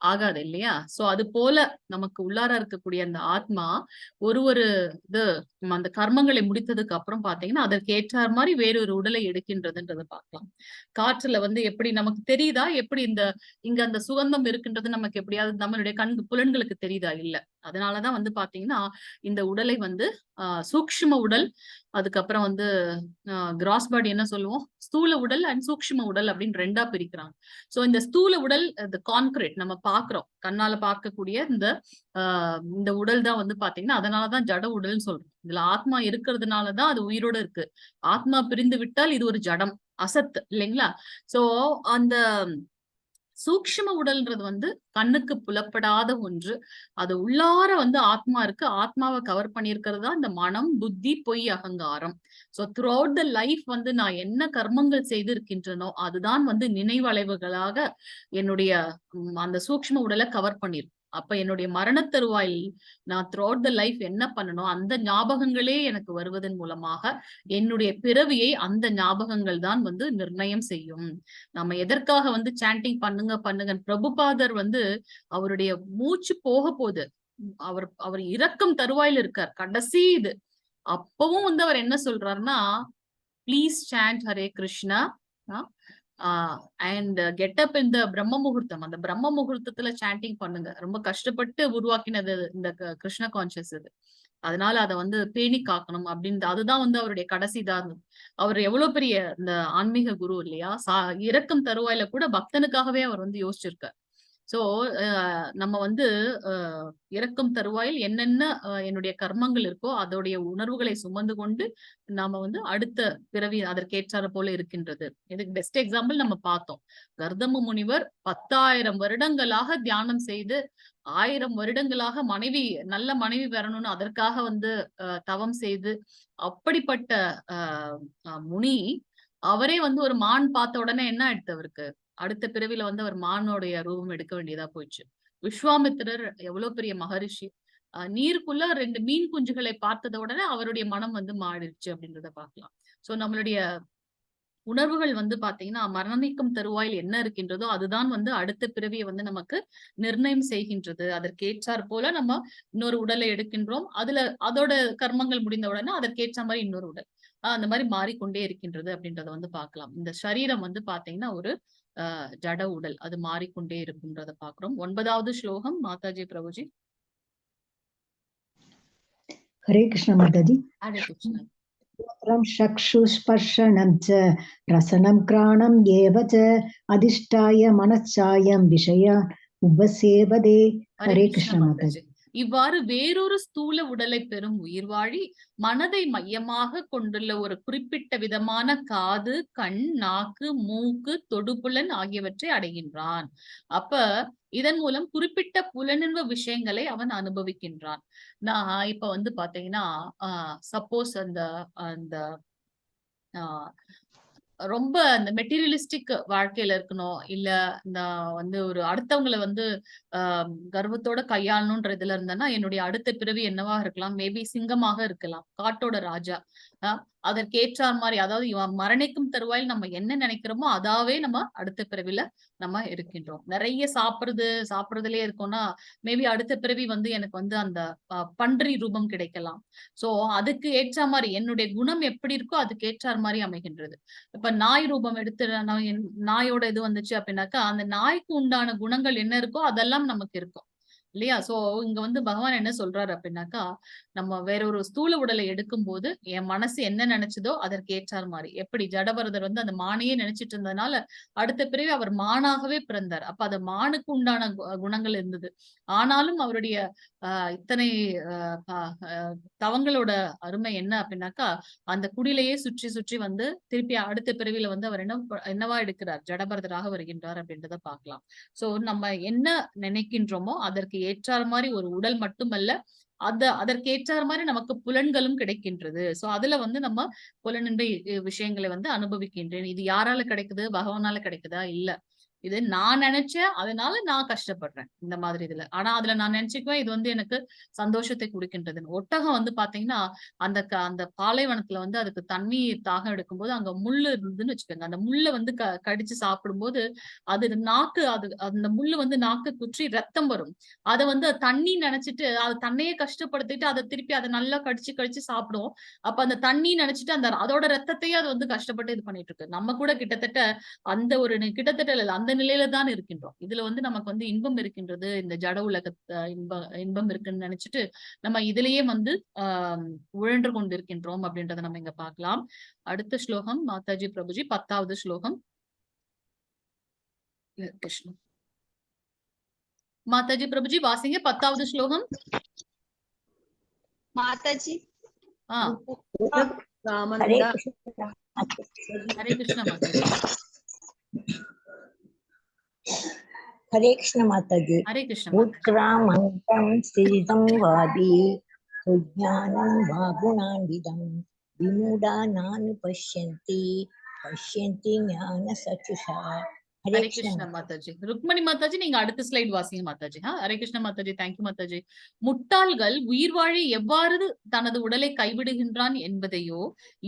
ஆகாது இல்லையா? சோ அது போல நமக்கு உள்ளார இருக்கக்கூடிய அந்த ஆத்மா ஒரு இது அந்த கர்மங்களை முடித்ததுக்கு அப்புறம் பாத்தீங்கன்னா அதற்கு ஏற்றார் மாதிரி வேறொரு உடலை எடுக்கின்றதுன்றதை பார்க்கலாம். காற்றுல வந்து எப்படி நமக்கு தெரியுதா, எப்படி இங்க அந்த சுகந்தம் இருக்கின்றது நமக்கு எப்படியாவது நம்மளுடைய புலன்களுக்கு தெரியுதா? இல்ல. அதனாலதான் வந்து பாத்தீங்கன்னா இந்த உடலை வந்து சூக்ஷ்ம உடல், அதுக்கப்புறம் வந்து கிராஸ் பாடி என்ன சொல்லுவோம், ஸ்தூல உடல் அண்ட் சூக்ஷ்ம உடல் அப்படின்னு 2ஆ பிரிக்கிறாங்க. சோ இந்த ஸ்தூல உடல் கான்கிரீட் நம்ம பாக்குறோம், கண்ணால பார்க்கக்கூடிய இந்த உடல் தான் வந்து பாத்தீங்கன்னா அதனாலதான் ஜட உடல்னு சொல்றோம். இதுல ஆத்மா இருக்கிறதுனாலதான் அது உயிரோட இருக்கு. ஆத்மா பிரிந்து விட்டால் இது ஒரு ஜடம், அசத்து இல்லைங்களா? சோ அந்த சூக்ஷ்ம உடல்ன்றது வந்து கண்ணுக்கு புலப்படாத ஒன்று. அது உள்ளார வந்து ஆத்மா இருக்கு. ஆத்மாவை கவர் பண்ணியிருக்கிறது தான் இந்த மனம், புத்தி, பொய், அகங்காரம். So through out the life வந்து நான் என்ன கர்மங்கள் செய்து இருக்கின்றனோ அதுதான் வந்து நினைவளைவுகளாக என்னுடைய அந்த சூக்ஷ்ம உடலை கவர் பண்ணிருக்கு. அப்ப என்னுடைய மரண தருவாயில் நான் த்ரூ அவுட் த லைஃப் என்ன பண்ணணும், அந்த ஞாபகங்களே எனக்கு வருவதன் மூலமாக என்னுடைய பிறவியை அந்த ஞாபகங்கள் தான் வந்து நிர்ணயம் செய்யும். நம்ம எதற்காக வந்து சாண்டிங் பண்ணுங்க பண்ணுங்க, பிரபுபாதர் வந்து அவருடைய மூச்சு போக போகுது, அவர் இரக்கம் தருவாயில் இருக்கார் கடைசி இது. அப்பவும் வந்து அவர் என்ன சொல்றாருன்னா, please chant Hare Krishna and get up இந்த பிரம்ம முகூர்த்தம். அந்த பிரம்ம முகூர்த்தத்துல சாண்டிங் பண்ணுங்க. ரொம்ப கஷ்டப்பட்டு உருவாக்கினது இந்த கிருஷ்ண கான்சியஸ் இது. அதனால அதை வந்து பேணி காக்கணும் அப்படின்னு அதுதான் வந்து அவருடைய கடைசி தான். அவர் எவ்வளவு பெரிய இந்த ஆன்மீக குரு இல்லையா? இரக்கம் தருவாயில கூட பக்தனுக்காகவே அவர் வந்து யோசிச்சிருக்கார். சோ நம்ம வந்து இறக்கும் தருவாயில் என்னென்ன என்னுடைய கர்மங்கள் இருக்கோ அதோடைய உணர்வுகளை சுமந்து கொண்டு நாம வந்து அடுத்த பிறவி அதற்கேற்றாறு போல இருக்கின்றது. இதுக்கு பெஸ்ட் எக்ஸாம்பிள் நம்ம பார்த்தோம். கர்தம முனிவர் 10,000 வருடங்களாக தியானம் செய்து 1000 வருடங்களாக நல்ல மனைவி வரணும்னு அதற்காக வந்து தவம் செய்து அப்படிப்பட்ட முனி அவரே வந்து ஒரு மான் பார்த்த உடனே என்ன ஆயிடுத்து, அவருக்கு அடுத்த பிறவில வந்து அவர் மானுடைய ரூபம் எடுக்க வேண்டியதா போயிடுச்சு. விஸ்வாமித்திரர் எவ்வளவு பெரிய மகரிஷி, நீருக்குள்ள 2 மீன் குஞ்சுகளை பார்த்தத உடனே அவருடைய மனம் வந்து மாறிடுச்சு அப்படின்றத பார்க்கலாம். சோ நம்மளுடைய உணர்வுகள் வந்து பாத்தீங்கன்னா மரணிக்கும் தருவாயில் என்ன இருக்கின்றதோ அதுதான் வந்து அடுத்த பிறவியை வந்து நமக்கு நிர்ணயம் செய்கின்றது. அதற்கேற்றார் போல நம்ம இன்னொரு உடலை எடுக்கின்றோம். அதோட கர்மங்கள் முடிந்த உடனே அதற்கேற்ற மாதிரி இன்னொரு உடல் அந்த மாதிரி மாறிக்கொண்டே இருக்கின்றது அப்படின்றத வந்து பார்க்கலாம். இந்த சரீரம் வந்து பாத்தீங்கன்னா ஒரு ஜட உடல், அது மாறிக்கொண்டே இருக்குன்றத பாக்குறோம். 9வது ஸ்லோகம் மாதாஜி பிரபுஜி. ஹரே கிருஷ்ண மாதாஜி. ஹரே கிருஷ்ணா. चक्षुस्पर्शनं च रसनं घ्राणं एव च अधिष्ठाय मनश्चायं विषयान् उपसेवदे. हरे कृष्ण माताजी. இவ்வாறு வேறொரு ஸ்தூல உடலை பெறும் உயிர் வாழி மனதை மையமாக கொண்டுள்ள ஒரு குறிப்பிட்ட விதமான காது, கண், நாக்கு, மூக்கு, தொடுபுலன் ஆகியவற்றை அடைகின்றான். அப்ப இதன் மூலம் குறிப்பிட்ட புலனின்ப விஷயங்களை அவன் அனுபவிக்கின்றான். நான் இப்ப வந்து பாத்தீங்கன்னா சப்போஸ் அந்த ரொம்ப அந்த மெட்டீரியலிஸ்டிக் வாழ்க்கையில இருக்கணும், இல்ல இந்த வந்து ஒரு அடுத்தவங்களை வந்து கர்வத்தோட கையாளணும்ன்ற இதுல இருந்தேன்னா என்னுடைய அடுத்த பிறவி என்னவா இருக்கலாம், மேபி சிங்கமாக இருக்கலாம், காட்டோட ராஜா. அதற்கேற்றார் மாதிரி, அதாவது இவன் மரணிக்கும் தருவாயில் நம்ம என்ன நினைக்கிறோமோ அதாவே நம்ம அடுத்த பிறவில நம்ம இருக்கின்றோம். நிறைய சாப்பிடுறதுலயே இருக்கோம்னா மேபி அடுத்த பிறவி வந்து எனக்கு வந்து அந்த பன்றி ரூபம் கிடைக்கலாம். சோ அதுக்கு ஏற்ற மாதிரி என்னுடைய குணம் எப்படி இருக்கோ அதுக்கு ஏற்றார் மாதிரி அமைகின்றது. இப்ப நாய் ரூபம் எடுத்து நாயோட இது வந்துச்சு அப்படின்னாக்கா அந்த நாய்க்கு உண்டான குணங்கள் என்ன இருக்கோ அதெல்லாம் நமக்கு இருக்கும் இல்லையா? சோ இங்க வந்து பகவான் என்ன சொல்றாரு அப்படின்னாக்கா, நம்ம வேற ஒரு ஸ்தூல உடலை எடுக்கும் போது என் மனசு என்ன நினைச்சதோ அதற்கு ஏற்றார் மாதிரி. எப்படி ஜடபரதர் வந்து அந்த மானையே நினைச்சிட்டு இருந்ததுனால அடுத்த பிறகு அவர் மானாகவே பிறந்தார். அப்ப அது மானுக்கு உண்டான குணங்கள் இருந்தது. ஆனாலும் அவருடைய இத்தனை தவங்களோட அருமை என்ன அப்படின்னாக்கா, அந்த குடிலையே சுற்றி சுற்றி வந்து திருப்பி அடுத்த பிறவில வந்து அவர் என்னவா எடுக்கிறார், ஜடபரதராக வருகின்றார் அப்படின்றத பார்க்கலாம். சோ நம்ம என்ன நினைக்கின்றோமோ அதற்கு ஏற்றார் மாதிரி ஒரு உடல் மட்டுமல்ல, அதற்கு ஏற்றார் மாதிரி நமக்கு புலன்களும் கிடைக்கின்றது. சோ அதுல வந்து நம்ம புலனின்ப விஷயங்களை வந்து அனுபவிக்கின்றேன். இது யாரால கிடைக்குது, பகவானால கிடைக்குதா? இல்ல, இது நான் நினைச்சேன், அதனால நான் கஷ்டப்படுறேன் இந்த மாதிரி இதுல. ஆனா அதுல நான் நினைச்சுக்குவேன் இது வந்து எனக்கு சந்தோஷத்தை கொடுக்கின்றதுன்னு. ஒட்டகம் வந்து பாத்தீங்கன்னா அந்த பாலைவனத்துல வந்து அதுக்கு தண்ணி தாகம் எடுக்கும்போது அங்க முள்ளு இருந்ததுன்னு வச்சுக்கோங்க. அந்த முள்ளை வந்து கடிச்சு சாப்பிடும்போது அது நாக்கு அந்த முள்ளு வந்து நாக்கு குற்றி ரத்தம் வரும். அதை வந்து தண்ணி நினைச்சிட்டு அது தன்னையே கஷ்டப்படுத்திட்டு அதை திருப்பி அதை நல்லா கடிச்சு கடிச்சு சாப்பிடும். அப்ப அந்த தண்ணி நினைச்சிட்டு அதோட ரத்தத்தையே அது வந்து கஷ்டப்பட்டு இது பண்ணிட்டு இருக்கு. நம்ம கூட கிட்டத்தட்ட அந்த ஒரு கிட்டத்தட்ட அந்த நிலையில தான் இருக்கின்றோம். இதுல வந்து நமக்கு வந்து இன்பம் இருக்கின்றது, இந்த ஜட உலக இன்பம் இருக்குன்னு நினைச்சிட்டு நம்ம இதுலயே வந்து உழன்று கொண்டிருக்கின்றோம் அப்படின்றத நம்ம இங்க பார்க்கலாம். அடுத்த ஸ்லோகம் மாதாஜி பிரபுஜி 10வது ஸ்லோகம். கிருஷ்ணா மாதாஜி பிரபுஜி வாசிங்க 10வது ஸ்லோகம். மாதாஜி ஹரே கிருஷ்ணா மாதாஜி. हरे कृष्ण माताजी. हरे कृष्ण उत्क्रामन्तं स्थितं वापि सुज्ञानं वा गुणान्वितं विमूढा नानुपश्यन्ति पश्यन्ति ज्ञानचक्षुषा. ஹரே கிருஷ்ணா மாதாஜி. ருக்மணி மாதாஜி நீங்க அடுத்த ஸ்லைட் வாசிங்க மாதாஜி. ஹரே கிருஷ்ண மாதாஜி. தேங்க்யூ மாதாஜி. முட்டாள்கள் உயிர் வாழி எவ்வாறு தனது உடலை கைவிடுகின்றான் என்பதையோ,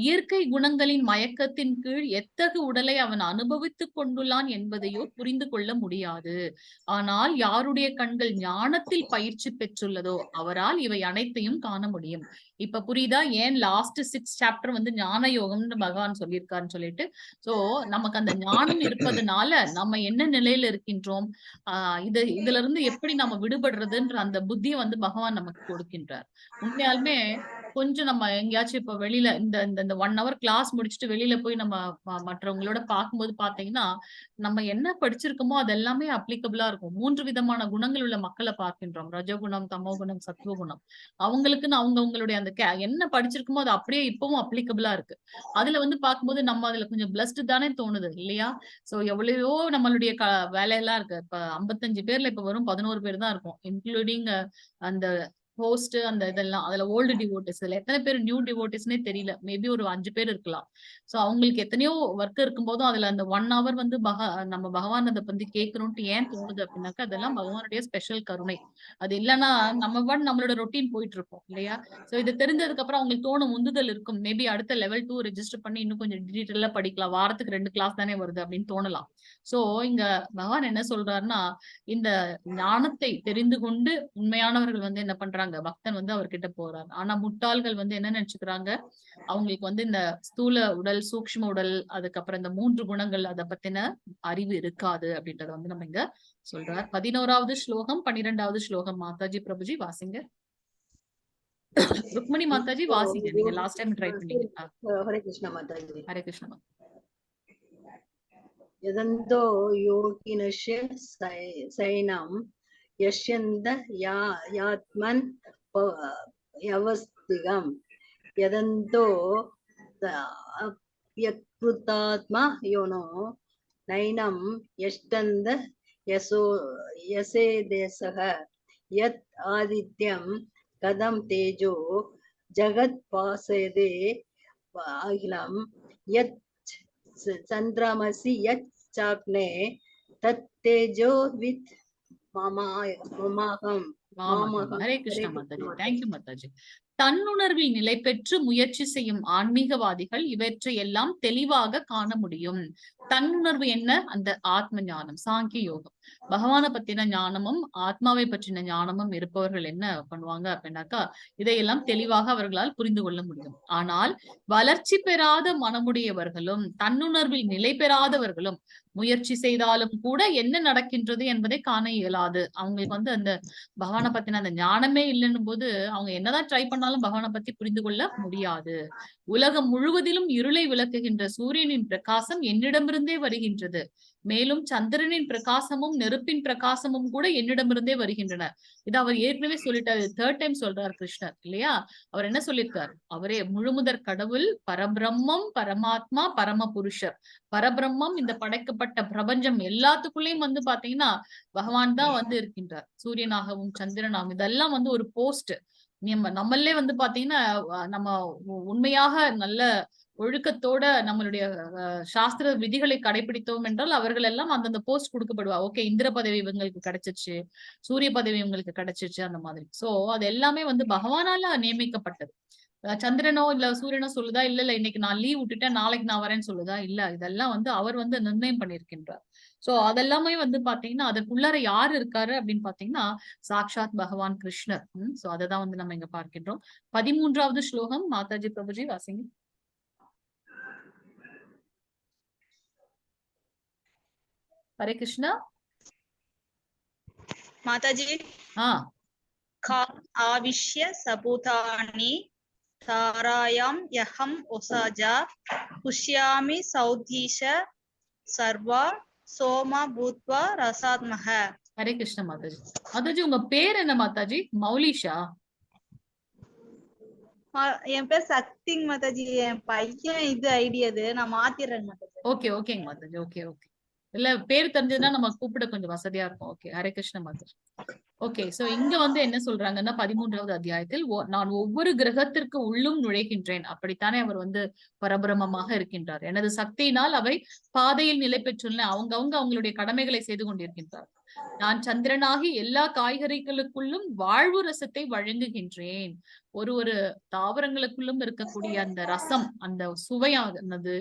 இயற்கை குணங்களின் மயக்கத்தின் கீழ் எத்தகு உடலை அவன் அனுபவித்துக் கொண்டுள்ளான் என்பதையோ புரிந்து கொள்ள முடியாது. ஆனால் யாருடைய கண்கள் ஞானத்தில் பயிற்சி பெற்றுள்ளதோ அவரால் இவை அனைத்தையும் காண முடியும். இப்ப புரியுதா ஏன் லாஸ்ட் 6 சாப்டர் வந்து ஞான யோகம்னு பகவான் சொல்லியிருக்காருன்னு சொல்லிட்டு. சோ நமக்கு அந்த ஞானம் இருப்பதனால நம்ம என்ன நிலையில இருக்கின்றோம், இதுல இருந்து எப்படி நம்ம விடுபடுறதுன்ற அந்த புத்தியை வந்து பகவான் நமக்கு கொடுக்கின்றார். உண்மையாலுமே கொஞ்சம் நம்ம எங்கேயாச்சும் இப்ப வெளியில இந்த 1 hour கிளாஸ் முடிச்சுட்டு வெளியில போய் நம்ம மற்றவங்களோட பார்க்கும்போது பாத்தீங்கன்னா நம்ம என்ன படிச்சிருக்கோமோ அது எல்லாமே அப்ளிகபிளா இருக்கும். 3 விதமான குணங்கள் உள்ள மக்களை பார்க்கின்றோம். ரஜோகுணம், தமோகுணம், சத்துவகுணம். அவங்களுக்குன்னு அவங்களுடைய அந்த என்ன படிச்சிருக்கோமோ அது அப்படியே இப்பவும் அப்ளிகபிளா இருக்கு. அதுல வந்து பார்க்கும்போது நம்ம அதுல கொஞ்சம் பிளஸ்ட் தானே தோணுது இல்லையா? சோ எவ்வளவோ நம்மளுடைய வேலையெல்லாம் இருக்கு. இப்ப 55 பேர்ல இப்ப வெறும் 11 பேர் தான் இருக்கும், இன்க்ளூடிங் அந்த ஹோஸ்ட் அந்த இதெல்லாம். அதுல ஓல்டு டிவோட்டிஸ், இதுல எத்தனை பேர் நியூ டிவோட்டிஸ்னே தெரியல. மேபி ஒரு 5 பேர் இருக்கலாம். சோ அவங்களுக்கு எத்தனையோ ஒர்க் இருக்கும் போதும் அதுல அந்த 1 hour வந்து நம்ம பகவான் அதை பத்தி கேட்கணும்ட்டு ஏன் தோணுது அப்படின்னாக்கா அதெல்லாம் பகவானுடைய ஸ்பெஷல் கருணை. அது இல்லைன்னா நம்மளோட ரொட்டீன் போயிட்டு இருக்கோம் இல்லையா? சோ இது தெரிஞ்சதுக்கு அப்புறம் அவங்களுக்கு தோணும், உந்துதல் இருக்கும். மேபி அடுத்த level 2 ரெஜிஸ்டர் பண்ணி இன்னும் கொஞ்சம் டீட்டெயிலா படிக்கலாம், வாரத்துக்கு 2 கிளாஸ் தானே வருது அப்படின்னு தோணலாம். சோ இங்க பகவான் என்ன சொல்றாருன்னா, இந்த ஞானத்தை தெரிந்து கொண்டு உண்மையானவர்கள் வந்து என்ன பண்றாங்க, பக்தன் வந்து அவர்கிட்ட போறார். ஆனா முட்டாள்கள் வந்து என்ன நினைச்சுக்கிறாங்க, அவங்களுக்கு வந்து இந்த ஸ்தூல உடல், சூக்ஷ்ம உடல், அதுக்கப்புறம் இந்த 3 குணங்கள் அதை பத்தின அறிவு இருக்காது அப்படின்றத வந்து நம்ம இங்க சொல்றார். 11வது ஸ்லோகம் 12வது ஸ்லோகம் மாதாஜி பிரபுஜி வாசிங்க. ருக்மணி மாதாஜி வாசிங்க, நீங்க லாஸ்ட் டைம் ட்ரை பண்ணீங்க. ஹரே கிருஷ்ண மாதாஜி. ஹரே கிருஷ்ண. யதந்தோ யோகினஸ்ய சைனம் யஷ்யந்த யாத்மன் யவஸ்திகம் யதந்தோ அப்யக்ருதாத்மா யோனோ நைனம் யஷ்டந்த யசேதேசக யத் ஆதித்யம் கதம் தேஜோ ஜகத் பாசேதே அகிலம் யத் சந்திரமசி யத் சாக்னே தத் தேஜோ வித் மமாகம். ஹரே கிருஷ்ண மாதாஜி. தேங்க்யூ மாதாஜி. தன்னுணர்வில் நிலை பெற்று முயற்சி செய்யும் ஆன்மீகவாதிகள் இவற்றை எல்லாம் தெளிவாக காண முடியும். தன்னுணர்வு என்ன? அந்த ஆத்ம ஞானம், சாங்கிய யோகம். பகவானை பத்தின ஞானமும் ஆத்மாவை பற்றின ஞானமும் இருப்பவர்கள் என்ன பண்ணுவாங்க அப்படின்னாக்கா இதையெல்லாம் தெளிவாக அவர்களால் புரிந்து கொள்ள முடியும். ஆனால் வளர்ச்சி பெறாத மனமுடையவர்களும் தன்னுணர்வில் நிலை பெறாதவர்களும் முயற்சி செய்தாலும் கூட என்ன நடக்கின்றது என்பதை காண இயலாது. அவங்களுக்கு வந்து அந்த பகவானை பத்தின அந்த ஞானமே இல்லைன்னும் போது அவங்க என்னதான் ட்ரை பண்ணாலும் பகவானை பத்தி புரிந்து கொள்ள முடியாது. உலகம் முழுவதிலும் இருளை விளக்குகின்ற சூரியனின் பிரகாசம் என்னிடமிருந்தே வருகின்றது. மேலும் சந்திரனின் பிரகாசமும் நெருப்பின் பிரகாசமும் கூட என்னிடமிருந்தே வருகின்றன. இது அவர் ஏற்கனவே சொல்லிட்டாரு. 3rd டைம் சொல்றார் கிருஷ்ணர் இல்லையா? அவர் என்ன சொல்லியிருக்கார்? அவரே முழுமுதற் கடவுள், பரபிரம்மம், பரமாத்மா, பரம புருஷர். பரபிரம்மம் இந்த படைக்கப்பட்ட பிரபஞ்சம் எல்லாத்துக்குள்ளேயும் வந்து பாத்தீங்கன்னா பகவான் தான் வந்து இருக்கின்றார். சூரியனாகவும் சந்திரனாகவும் இதெல்லாம் வந்து ஒரு போஸ்ட். நம்மளே வந்து பாத்தீங்கன்னா நம்ம உண்மையாக நல்ல ஒழுக்கத்தோட நம்மளுடைய சாஸ்திர விதிகளை கடைபிடித்தோம் என்றால் அவர்கள் எல்லாம் அந்தந்த போஸ்ட் கொடுக்கப்படுவா. ஓகே, இந்திர பதவி இவங்களுக்கு கிடைச்சிருச்சு, சூரிய பதவி இவங்களுக்கு கிடைச்சிருச்சு, அந்த மாதிரி. சோ அது எல்லாமே வந்து பகவானால நியமிக்கப்பட்டது. சந்திரனோ இல்ல சூரியனோ சொல்லுதா, இல்ல இல்ல இன்னைக்கு நான் லீவ் விட்டுட்டேன் நாளைக்கு நான் வரேன்னு சொல்லுதா, இல்ல. இதெல்லாம் வந்து அவர் வந்து நிர்ணயம் பண்ணியிருக்கின்றார். சோ அதெல்லாமே வந்து பாத்தீங்கன்னா அதுக்குள்ளார யாரு இருக்காரு அப்படின்னு பாத்தீங்கன்னா சாக்ஷாத் பகவான் கிருஷ்ணர். சோ அததான் வந்து நம்ம இங்க பார்க்கின்றோம். 13வது ஸ்லோகம் மாதாஜி பிரபுஜி வாசிங்க. ஹரே கிருஷ்ணா. माताजी आविश्य सबूतानि तारायां यहं ओसाजा पुष्यामि सौधीश सर्वा सोमा भूत्वा रसात्मः. ஹரே கிருஷ்ண மாதாஜி. மாதாஜி உங்க பேர் என்ன மாதாஜி? மௌலிஷா? என் பேர் சக்திங் மாதாஜி. என் பையன் இது ஐடியாது, நான் மாத்திடுறேன் மாதாஜி. ஓகே ஓகேங்க மாதாஜி. Okay okay. இல்ல பேர் தெரிஞ்சதுன்னா நம்ம கூப்பிட கொஞ்சம் வசதியா இருக்கும். Okay, Hare Krishna Mataji. Okay, so இங்க வந்து என்ன சொல்றாங்கன்னா 13வது அத்தியாயத்தில் நான் ஒவ்வொரு கிரகத்திற்கு உள்ளும் நுழைகின்றேன். அப்படித்தானே அவர் வந்து பரபிரமமாக இருக்கின்றார். எனது சக்தியினால் அவை பாதையில் நிலை பெற்றுள்ள அவங்கவங்க அவங்களுடைய கடமைகளை செய்து கொண்டிருக்கின்றார். நான் சந்திரனாகி எல்லா காய்கறிகளுக்குள்ளும் வாழ்வு ரசத்தை வழங்குகின்றேன். ஒரு தாவரங்களுக்குள்ளும் இருக்கக்கூடிய அந்த ரசம், அந்த சுவையானது,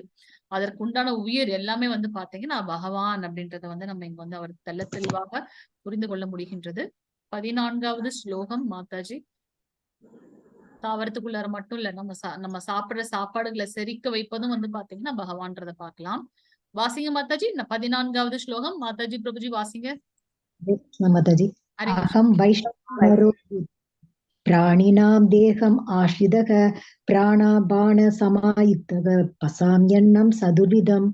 அதற்குண்டான உயிர் எல்லாமே வந்து பாத்தீங்கன்னா பகவான் அப்படின்றத வந்து நம்ம இங்க வந்து அவர் தெள்ள தெளிவாக புரிந்து கொள்ள முடிகின்றது. 14வது ஸ்லோகம் மாதாஜி. தாவரத்துக்குள்ளார மட்டும் இல்ல, நம்ம சாப்பிடுற சாப்பாடுகளை செரிக்க வைப்பதும் வந்து பாத்தீங்கன்னா பகவான்றத பாக்கலாம். வாசிங்க மாதாஜி. 14வது ஸ்லோகம் மாதாஜி பிரபுஜி வாசிங்க. மாதாஜி. அகம் வைஷ்ணவோ பிராணினாம் தேகம் ஆஸ்ரிதக பிராணாபான சமாயுக்தக பசாம்யன்னம் சதுர்விதம்.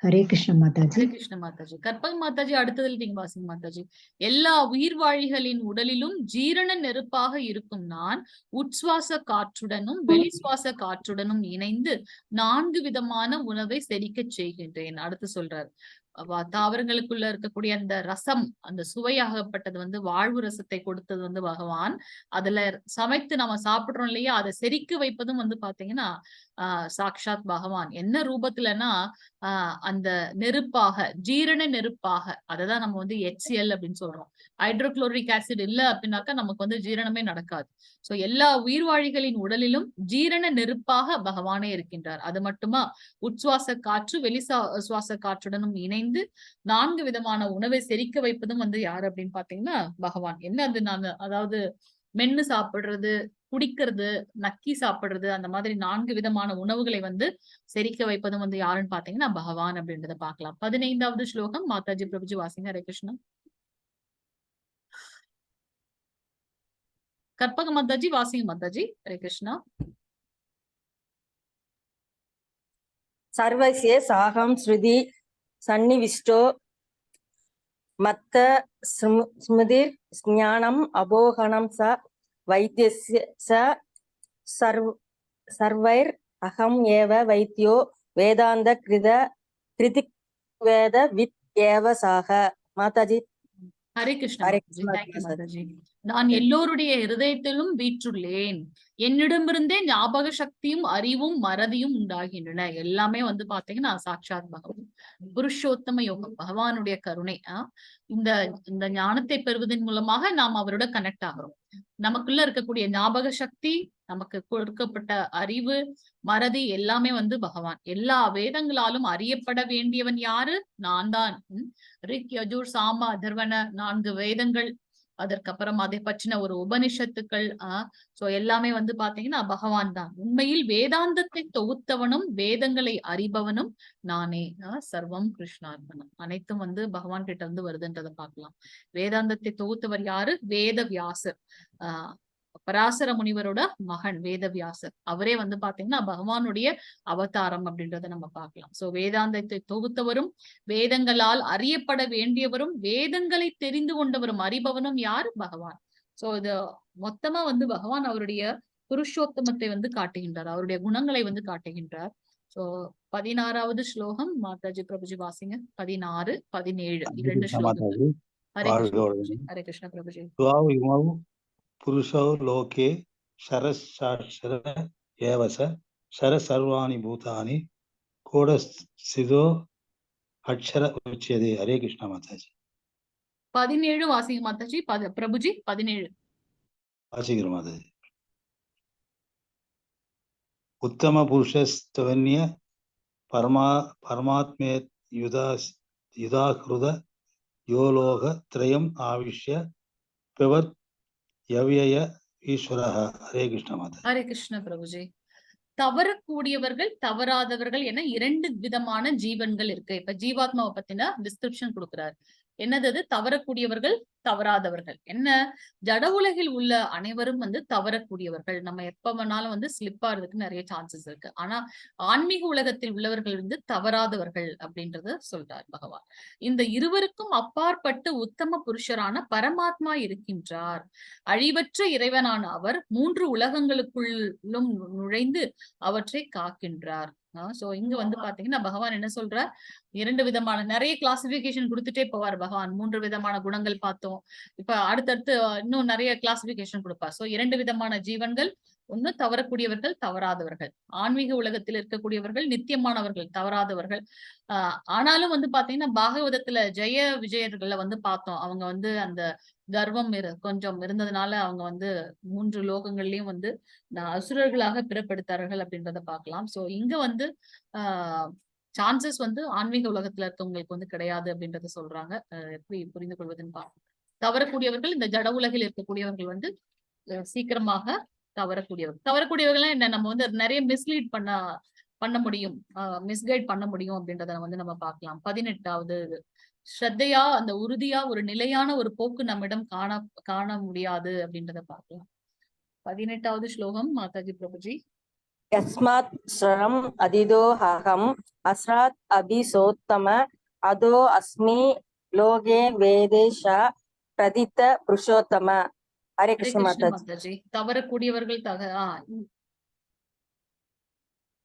ஹரே கிருஷ்ண மாதாஜி. ஹரே கிருஷ்ண மாதாஜி. கற்பக மாதாஜி அடுத்ததில் நீங்க வாசிங்க மாதாஜி. எல்லா உயிர்வாழிகளின் உடலிலும் ஜீரண நெருப்பாக இருக்கும் நான் உட்சுவாச காற்றுடனும் வெளிசுவாச காற்றுடனும் இணைந்து 4 விதமான உணவை செரிக்க செய்கின்றேன். அடுத்து சொல்றாரு, தாவரங்களுக்குள்ள இருக்கக்கூடிய அந்த ரசம், அந்த சுவையாகப்பட்டது வந்து வாழ்வு ரசத்தை கொடுத்தது வந்து பகவான். அதுல சமைத்து நம்ம சாப்பிடுறோம் இல்லையா, அதை செரிக்க வைப்பதும் வந்து பாத்தீங்கன்னா சாக்ஷாத் பகவான். என்ன ரூபத்துலன்னா அந்த நெருப்பாக, ஜீரண நெருப்பாக, அததான் நம்ம வந்து HCl அப்படின்னு சொல்றோம். ஹைட்ரோகுளோரிக் ஆசிட் இல்ல அப்படின்னாக்கா நமக்கு வந்து ஜீரணமே நடக்காது. சோ எல்லா உயிர்வாழிகளின் உடலிலும் ஜீரண நெருப்பாக பகவானே இருக்கின்றார். அது மட்டுமா, உட்சுவாச காற்று வெளிசுவாச காற்றுடனும் இணைந்து 4 விதமான உணவை செரிக்க வைப்பதும் வந்து யாரு அப்படின்னு பாத்தீங்கன்னா பகவான். என்ன அது, அதாவது மென்னு சாப்பிடுறது, குடிக்கிறது, நக்கி சாப்பிடுறது, அந்த மாதிரி 4 விதமான உணவுகளை வந்து செரிக்க வைப்பதும் வந்து யாருன்னு பாத்தீங்கன்னா பகவான் அப்படின்றத பாக்கலாம். 15வது ஸ்லோகம் மாதாஜி பிரபுஜி வாசிங்க. ஹரே கிருஷ்ணா. கற்பக மாதாஜி வாசிங்க மாதாஜி. ஹரே கிருஷ்ணா. सर्वस्य साहं श्रुति सन्निविष्टो मत्त स्मृतिर् ज्ञानम् अबोहनं स वैद्यस्य स सर्वैर् अहम् एव वैद्यो वेदान्त कृतिक् वेद वित् एव साह. माताजी. ஹரே கிருஷ்ணா மாதாஜி. நான் எல்லோருடைய இருதயத்திலும் வீற்றுள்ளேன். என்னிடமிருந்தே ஞாபக சக்தியும் அறிவும் மறதியும் உண்டாகின்றன. எல்லாமே வந்து பாத்தீங்கன்னா சாட்சாத் பகவான். புருஷோத்தம யோகம், பகவானுடைய கருணை. இந்த ஞானத்தை பெறுவதன் மூலமாக நாம் அவரோட கனெக்ட் ஆகிறோம். நமக்குள்ள இருக்கக்கூடிய ஞாபக சக்தி, நமக்கு கொடுக்கப்பட்ட அறிவு, மறதி எல்லாமே வந்து பகவான். எல்லா வேதங்களாலும் அறியப்பட வேண்டியவன் யாரு? நான் தான். ரிக், யஜுர், சாம, அதர்வன 4 வேதங்கள், அதற்கப்புறம் அதை பற்றின ஒரு உபனிஷத்துக்கள், சோ எல்லாமே வந்து பாத்தீங்கன்னா பகவான் தான். உண்மையில் வேதாந்தத்தை தொகுத்தவனும் வேதங்களை அறிபவனும் நானே. சர்வம் கிருஷ்ணார்பணம். அனைத்தும் வந்து பகவான் கிட்ட இருந்து வருதுன்றதை பார்க்கலாம். வேதாந்தத்தை தொகுத்தவர் யாரு? வேத வியாசர். பராசர முனிவரோட மகன் வேதவியாசர். அவரே வந்து பாத்தீங்கன்னா பகவானுடைய அவதாரம் அப்படின்றத நம்ம பார்க்கலாம். சோ வேதாந்தத்தை தொகுத்தவரும் வேதங்களால் அறியப்பட வேண்டியவரும் வேதங்களை தெரிந்து கொண்டவரும் அறிபவனும் யார்? பகவான். சோ இது மொத்தமா வந்து பகவான் அவருடைய புருஷோத்தமத்தை வந்து காட்டுகின்றார், அவருடைய குணங்களை வந்து காட்டுகின்றார். சோ 16வது ஸ்லோகம் மாதாஜி பிரபுஜி வாசிங்க. 16, 17 2 ஸ்லோகங்கள். ஹரே கிருஷ்ண பிரபுஜி. புருஷோ லோகே சரசாட்சர ஏவச शर सर्वाणि भूतानि कोडस्थितो अक्षर उच्यते। हरे कृष्ण माताजी। 17 வாசிங்க மாதாஜி. பிரபுஜி 17. वाचिकर माताजी। उत्तम पुरुषस्तवन्य परमात्मे युधाकृत यो लोक त्रयम् आविश्य प्रवर्त यव्यय ईश्वरः। हरे कृष्ण माता। ஹரே கிருஷ்ண பிரபுஜி. தவறக்கூடியவர்கள் தவறாதவர்கள் என 2 விதமான ஜீவன்கள் இருக்கு. இப்ப ஜீவாத்மாவை பத்தின டிஸ்கிரிப்ஷன் கொடுக்கிறார். என்னது அது? தவறக்கூடியவர்கள் தவறாதவர்கள். என்ன? ஜட உலகில் உள்ள அனைவரும் வந்து தவறக்கூடியவர்கள். நம்ம எப்ப வேணாலும் வந்து ஸ்லிப் ஆறதுக்கு நிறைய சான்சஸ் இருக்கு. ஆனா ஆன்மீக உலகத்தில் உள்ளவர்கள் வந்து தவறாதவர்கள் அப்படின்றத சொல்றார் பகவான். இந்த இருவருக்கும் அப்பாற்பட்டு உத்தம புருஷரான பரமாத்மா இருக்கின்றார். அழிவற்ற இறைவனான அவர் 3 உலகங்களுக்குள்ளும் நுழைந்து அவற்றை காக்கின்றார். சோ இங்க வந்து பாத்தீங்கன்னா பகவான் என்ன சொல்றார்? 2 விதமான நிறைய கிளாசிபிகேஷன் கொடுத்துட்டே போவார் பகவான். 3 விதமான குணங்கள் பார்த்தோம். இப்ப அடுத்தடுத்து இன்னும் நிறைய கிளாசிபிகேஷன் கொடுப்பார். சோ 2 விதமான ஜீவன்கள். ஒண்ணு தவறக்கூடியவர்கள் தவறாதவர்கள். ஆன்மீக உலகத்தில் இருக்கக்கூடியவர்கள் நித்தியமானவர்கள் தவறாதவர்கள். ஆனாலும் வந்து பாத்தீங்கன்னா பாகவதத்துல ஜெய விஜயர்கள்ல வந்து பார்த்தோம். அவங்க வந்து அந்த கர்வம் கொஞ்சம் இருந்ததுனால அவங்க வந்து 3 லோகங்கள்லயும் வந்து அசுரர்களாக பிறப்பெடுத்தார்கள் அப்படின்றத பார்க்கலாம். சோ இங்க வந்து சான்சஸ் வந்து ஆன்மீக உலகத்துல இருக்கவங்களுக்கு வந்து கிடையாது அப்படின்றத சொல்றாங்க. எப்படி புரிந்து கொள்வதுன்னு பார்ப்போம். தவறக்கூடியவர்கள் இந்த ஜட உலகில் இருக்கக்கூடியவர்கள் வந்து சீக்கிரமாக தவறக்கூடியவர்கள் என்ன? நம்ம வந்து நிறைய மிஸ்லீட் பண்ண முடியும், மிஸ்கைட் பண்ண முடியும் அப்படின்றத வந்து நம்ம பார்க்கலாம். 18வது ஸ்ரத்தையா அந்த உறுதியா ஒரு நிலையான ஒரு போக்கு நம்மிடம் காண முடியாது அப்படின்றத பார்க்கலாம். 18வது ஸ்லோகம் மாதாஜி பிரபுஜி. யஸ்மாத் ஸ்வரம் அதிதோ ஹகம் அஸ்ராத் அபிசோத்தம அதோ அஸ்மி லோகே வேதேஷ பிரதித்த புருஷோத்தம. ஹரே கிருஷ்ண மாதாஜி. தவறக்கூடியவர்கள்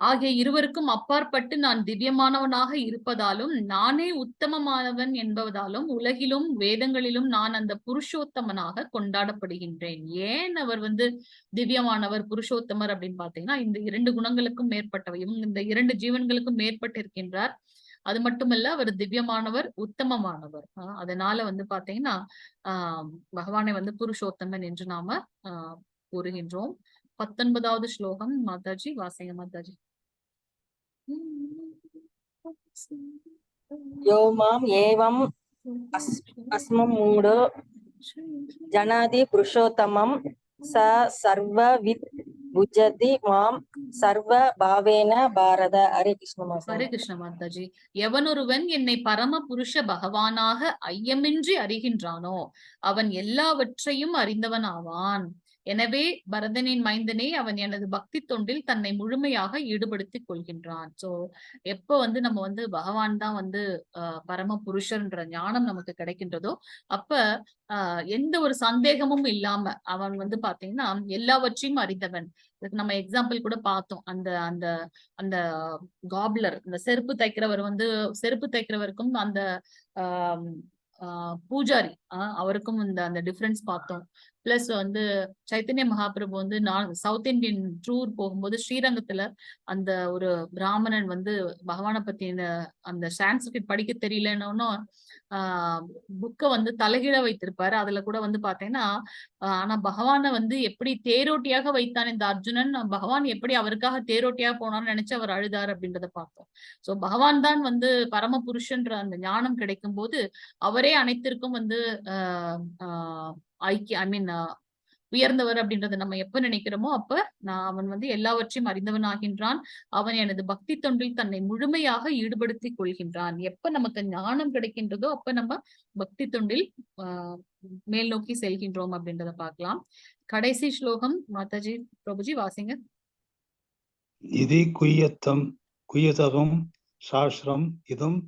ஆகிய இருவருக்கும் அப்பாற்பட்டு நான் திவ்யமானவனாக இருப்பதாலும் நானே உத்தமமானவன் என்பதாலும் உலகிலும் வேதங்களிலும் நான் அந்த புருஷோத்தமனாக கொண்டாடப்படுகின்றேன். ஏன் அவர் வந்து திவ்யமானவர் புருஷோத்தமர் அப்படின்னு பாத்தீங்கன்னா இந்த 2 குணங்களுக்கும் மேற்பட்டவை, இந்த 2 ஜீவன்களுக்கும் மேற்பட்டு இருக்கின்றார். அது மட்டுமல்ல அவர் திவ்யமானவர் உத்தமமானவர். அதனால வந்து பாத்தீங்கன்னா பகவானை வந்து புருஷோத்தமன் என்று நாம கூறுகின்றோம். 19வது ஸ்லோகம் மாதாஜி வாசிங்க மாதாஜி. யோ மாம் ஏவம் அஸ்மம் மூடோ ஜனாதி புருஷோத்தமம் ச சர்வவித் புஜதி மாம் சர்வ பாவேன பாரத. ஹரே கிருஷ்ண மாதாஜி. ஹரே கிருஷ்ண மாதாஜி. எவனொருவன் என்னை பரம புருஷ பகவானாக ஐயமின்றி அறிகின்றானோ அவன் எல்லாவற்றையும் அறிந்தவன் ஆவான். எனவே பரதனின் மைந்தனே அவன் எனது பக்தி தொண்டில் தன்னை முழுமையாக ஈடுபடுத்திக் கொள்கின்றான். சோ எப்ப வந்து நம்ம வந்து பகவான் தான் வந்து பரம புருஷர்ன்ற ஞானம் நமக்கு கிடைக்கின்றதோ அப்ப எந்த ஒரு சந்தேகமும் இல்லாம அவன் வந்து பாத்தீங்கன்னா எல்லாவற்றையும் அறிந்தவன். இதுக்கு நம்ம எக்ஸாம்பிள் கூட பார்த்தோம். அந்த அந்த அந்த காப்லர், இந்த செருப்பு தைக்கிறவர் வந்து செருப்பு தைக்கிறவருக்கும் அந்த பூஜாரி அவருக்கும் அந்த டிஃபரன்ஸ் பார்த்தோம். பிளஸ் வந்து சைத்தன்ய மகாபிரபு வந்து சவுத் இந்தியன் டூர் போகும்போது ஸ்ரீரங்கத்துல அந்த ஒரு பிராமணன் வந்து பகவானை பத்தின அந்த சான்ஸ்கிரிட் படிக்க தெரியலன்னு புக்கை வந்து தலைகீழ வைத்திருப்பாரு. அதுல கூட வந்து பாத்தீங்கன்னா ஆனா பகவானை வந்து எப்படி தேரோட்டியாக வைத்தான் இந்த அர்ஜுனன், பகவான் எப்படி அவருக்காக தேரோட்டியாக போனான்னு நினைச்சு அவர் அழுதார் அப்படின்றத பார்த்தோம். சோ பகவான் தான் வந்து பரம புருஷன்ற அந்த ஞானம் கிடைக்கும் போது அவரே அனைத்திற்கும் வந்து உயர்ந்தவர் அப்படின்றத நம்ம எப்ப நினைக்கிறோமோ அப்ப அவன் வந்து எல்லாவற்றையும் அறிந்தவன் ஆகின்றான். அவன் எனது பக்தி தொண்டில் தன்னை முழுமையாக ஈடுபடுத்திக் கொள்கின்றான். எப்ப நமக்கு ஞானம் கிடைக்கின்றதோ அப்ப நம்ம பக்தி தொண்டில் மேல் நோக்கி செல்கின்றோம் அப்படின்றத பார்க்கலாம். கடைசி ஸ்லோகம் மாதாஜி பிரபுஜி வாசிங்க. இது குய்யதகம் சாஸ்திரம் இதம்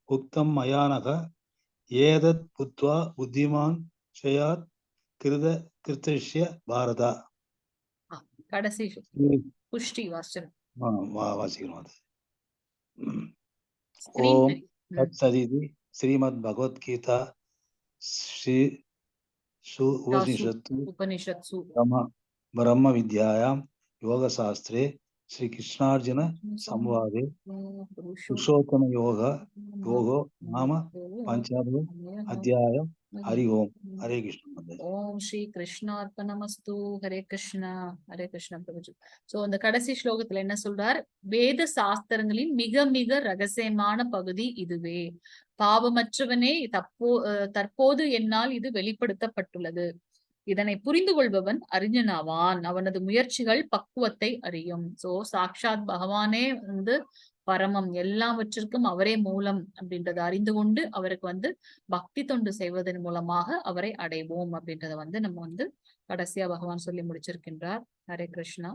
உக்தம் மயானக ஏதத் புத்வா புத்திமான் ஸ்யாத் கிருதஸ்ய பாரதா. கடைசி புஷ்டி வாசிக்கிறோம். ஓம் தத்சதிதி ஸ்ரீமத் பகவத்கீதா உபனிஷத்து பிரம்ம வித்யாயாம் யோகசாஸ்திரே श्री कृष्णार्जुन संवादे पुरुषोत्तम योगो नाम पंचमो अध्याय हरि ओम हरे कृष्ण माताजी ஓம் ஸ்ரீ கிருஷ்ணார்ப்பணமஸ்து. ஹரே கிருஷ்ணா. ஹரே கிருஷ்ணா பிரபுஜி. சோ அந்த கடைசி ஸ்லோகத்துல என்ன சொல்றார்? வேத சாஸ்திரங்களின் மிக மிக ரகசியமான பகுதி இதுவே. பாவமற்றவனே தற்போது என்னால் இது வெளிப்படுத்தப்பட்டுள்ளது. இதனை புரிந்து கொள்பவன் அறிஞனாவான். அவனது முயற்சிகள் பக்குவத்தை அறியும். சோ சாக்ஷாத் பகவானே பரமம், எல்லாவற்றிற்கும் அவரே மூலம் அப்படின்றத அறிந்து கொண்டு அவருக்கு பக்தி தொண்டு செய்வதன் மூலமாக அவரை அடைவோம் அப்படின்றத நம்ம கடைசியா பகவான் சொல்லி முடிச்சிருக்கின்றார். ஹரே கிருஷ்ணா.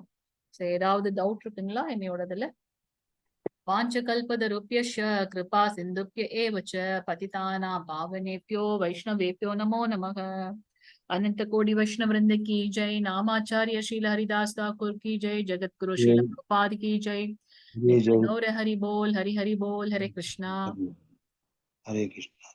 சோ ஏதாவது டவுட் இருக்குங்களா என்னையோடதுல? வாஞ்சகல்பதருப்யஸ்ய கிருபா சிந்துப்ய ஏவச்ச பதிதானாம் பாவனேப்யோ வைஷ்ணவேப்யோ நமோ நமः. अनंत कोटि वैष्णव वृंद की जय. नामाचार्य श्रील हरिदास ठाकुर की जय. जगत गुरु श्रील प्रभुपाद की जय. जय जय गौर हरि बोल, हरि हरि बोल. हरे कृष्णा. हरे कृष्णा.